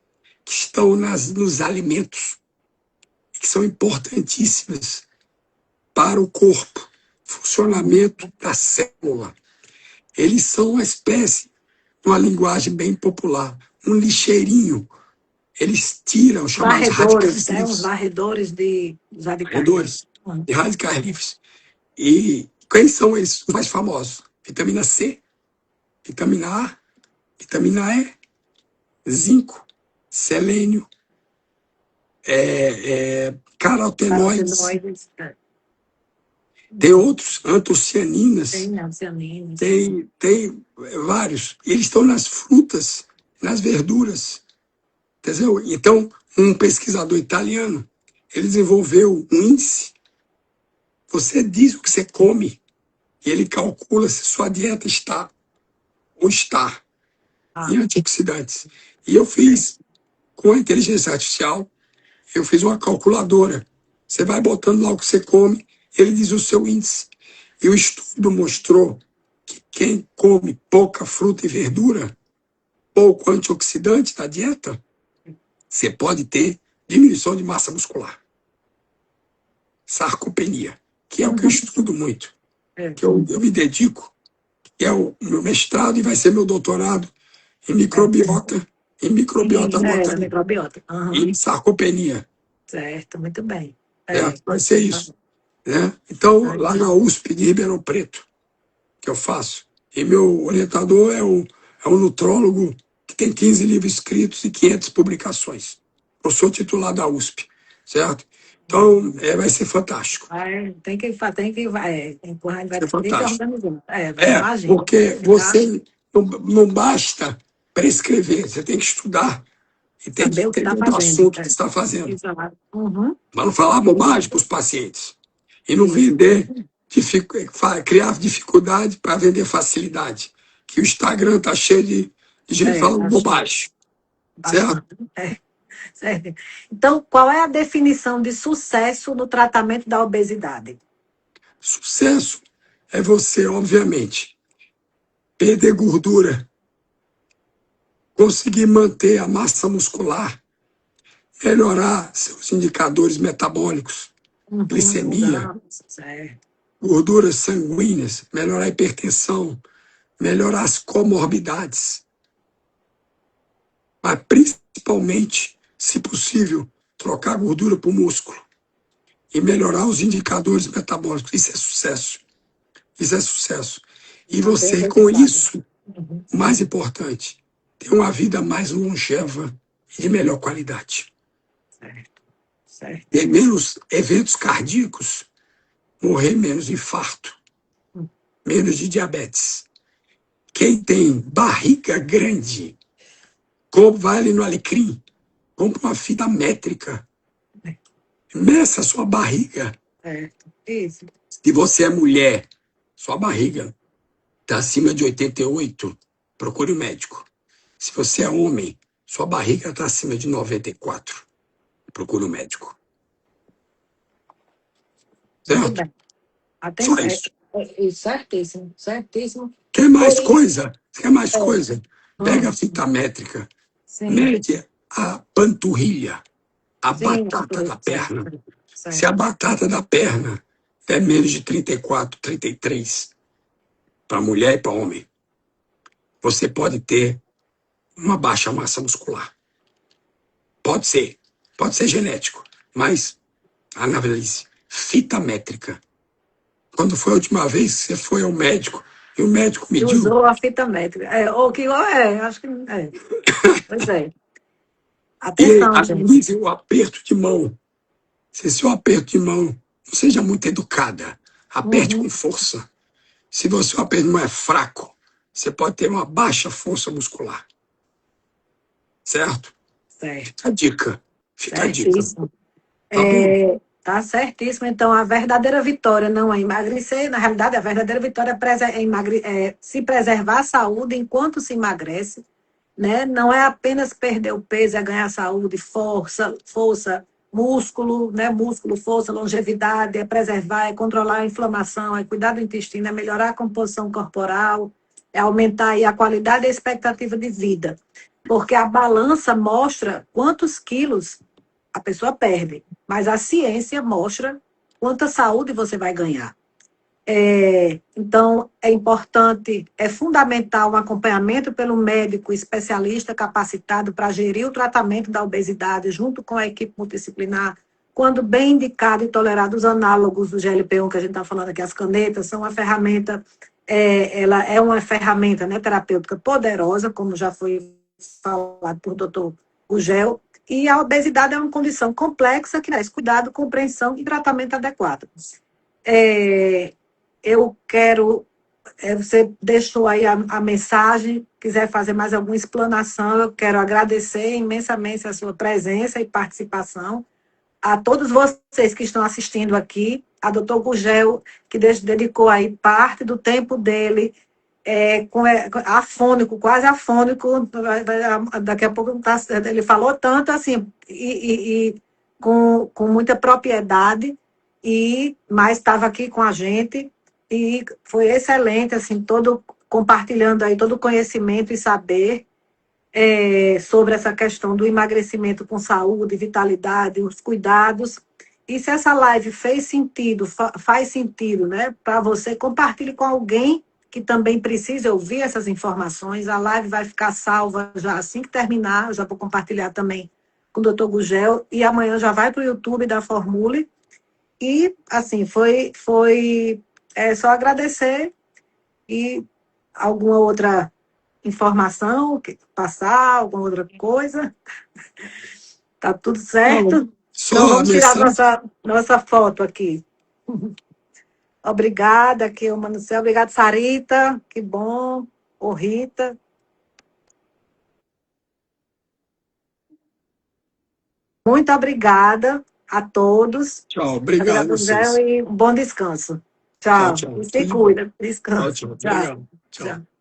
que estão nos alimentos, que são importantíssimas para o corpo, funcionamento da célula. Eles são uma espécie, numa linguagem bem popular, um lixeirinho. Eles tiram os chamados radicais livres. Os varredores de radicais livres. E quem são esses mais famosos? Vitamina C, vitamina A, vitamina E, zinco, selênio, carotenoides. Tem outros, antocianinas. Tem vários. E eles estão nas frutas, nas verduras. Entendeu? Então, um pesquisador italiano, ele desenvolveu um índice. Você diz o que você come e ele calcula se sua dieta está ou está em antioxidantes. E eu fiz, com a inteligência artificial, eu fiz uma calculadora. Você vai botando lá o que você come, ele diz o seu índice. E o estudo mostrou que quem come pouca fruta e verdura, pouco antioxidante na dieta, você pode ter diminuição de massa muscular. Sarcopenia, que é o que eu estudo muito, que eu me dedico, que é o meu mestrado e vai ser meu doutorado em microbiota, em sarcopenia. Certo, muito bem. Vai ser isso. Né? Então, lá na USP de Ribeirão Preto, que eu faço, e meu orientador é um nutrólogo que tem 15 livros escritos e 500 publicações. Eu sou titular da USP, certo? Então, vai ser fantástico. Tem que empurrar, vai ser fantástico. Imagina. Porque você não basta prescrever, você tem que estudar e tem que entender do assunto que você está fazendo. Mas não falar bobagem para os pacientes. E não vender, criar dificuldade para vender facilidade. Que o Instagram está cheio de gente falando bobagem. Certo? Certo. Então, qual é a definição de sucesso no tratamento da obesidade? Sucesso é você, obviamente, perder gordura, conseguir manter a massa muscular, melhorar seus indicadores metabólicos, glicemia, gorduras sanguíneas, melhorar a hipertensão, melhorar as comorbidades. Mas, principalmente, se possível, trocar a gordura por músculo e melhorar os indicadores metabólicos. Isso é sucesso. Isso é sucesso. E você, com isso, o mais importante, ter uma vida mais longeva e de melhor qualidade. Certo. Ter menos eventos cardíacos, morrer menos de infarto, menos de diabetes. Quem tem barriga grande, vai ali no Alecrim, compra uma fita métrica. Meça a sua barriga. Certo. Isso. Se você é mulher, sua barriga está acima de 88, procure o médico. Se você é homem, sua barriga está acima de 94, procure o médico. Muito Certo? bem. Só Atenção. isso. Certíssimo, certíssimo. Quer mais Foi. coisa? Quer mais É. coisa? Pega a fita métrica, Sim, mede a panturrilha, a sim, batata da perna. certo, Se a certo. batata da perna é menos de 34, 33, para mulher e para homem, você pode ter uma baixa massa muscular. Pode ser genético, mas analise, fita métrica. Quando foi a última vez que você foi ao médico e o médico E mediu? usou a fita métrica. Ou que acho que é. Pois é. E Atenção, gente. analise o aperto de mão. Se seu aperto de mão não seja muito educada, aperte com Uhum, força. Se o seu aperto de mão é fraco, você pode ter uma baixa força muscular. Certo? certo, Fica a dica. Fica a dica. certíssimo. Tá bom? Tá certíssimo. Então, a verdadeira vitória não é emagrecer. Na realidade, a verdadeira vitória é se preservar a saúde enquanto se emagrece, né? Não é apenas perder o peso, é ganhar saúde, força, músculo, né? Músculo, força, longevidade, é preservar, é controlar a inflamação, é cuidar do intestino, é melhorar a composição corporal, é aumentar aí a qualidade e a expectativa de vida. Porque a balança mostra quantos quilos a pessoa perde, mas a ciência mostra quanta saúde você vai ganhar. Então, é importante, é fundamental um acompanhamento pelo médico especialista capacitado para gerir o tratamento da obesidade junto com a equipe multidisciplinar, quando bem indicado e tolerado os análogos do GLP-1 que a gente está falando aqui, as canetas, são uma ferramenta, ela é uma ferramenta, né, terapêutica poderosa, como já foi falado por doutor Gugel, e a obesidade é uma condição complexa que merece cuidado, compreensão e tratamento adequado. É, eu quero. Você deixou aí a mensagem, quiser fazer mais alguma explanação, eu quero agradecer imensamente a sua presença e participação. A todos vocês que estão assistindo aqui, a doutor Gugel, que dedicou aí parte do tempo dele, afônico, quase afônico, daqui a pouco ele falou tanto assim, e com muita propriedade, mas estava aqui com a gente, e foi excelente, assim, todo compartilhando aí todo o conhecimento e saber sobre essa questão do emagrecimento com saúde, vitalidade, os cuidados. E se essa live fez sentido, faz sentido, né, para você, compartilhe com alguém que também precisa ouvir essas informações. A live vai ficar salva já assim que terminar. Eu já vou compartilhar também com o doutor Gugel. E amanhã já vai para o YouTube da Formule. E, assim, foi só agradecer e alguma outra informação, passar, alguma outra coisa. Tá tudo Não, certo? Então, só a vamos tirar mensagem. nossa foto aqui. Obrigada, aqui, o Manucel. Obrigada, Sarita. Que bom. Ô, Rita. Muito obrigada a todos. Tchau, obrigado a Obrigada, Zé, vocês. e um bom descanso. Tchau, Tchau. tchau. E Tudo se de bom. cuida. Tchau, Descansa. tchau. Tchau. Obrigado. Tchau. Tchau.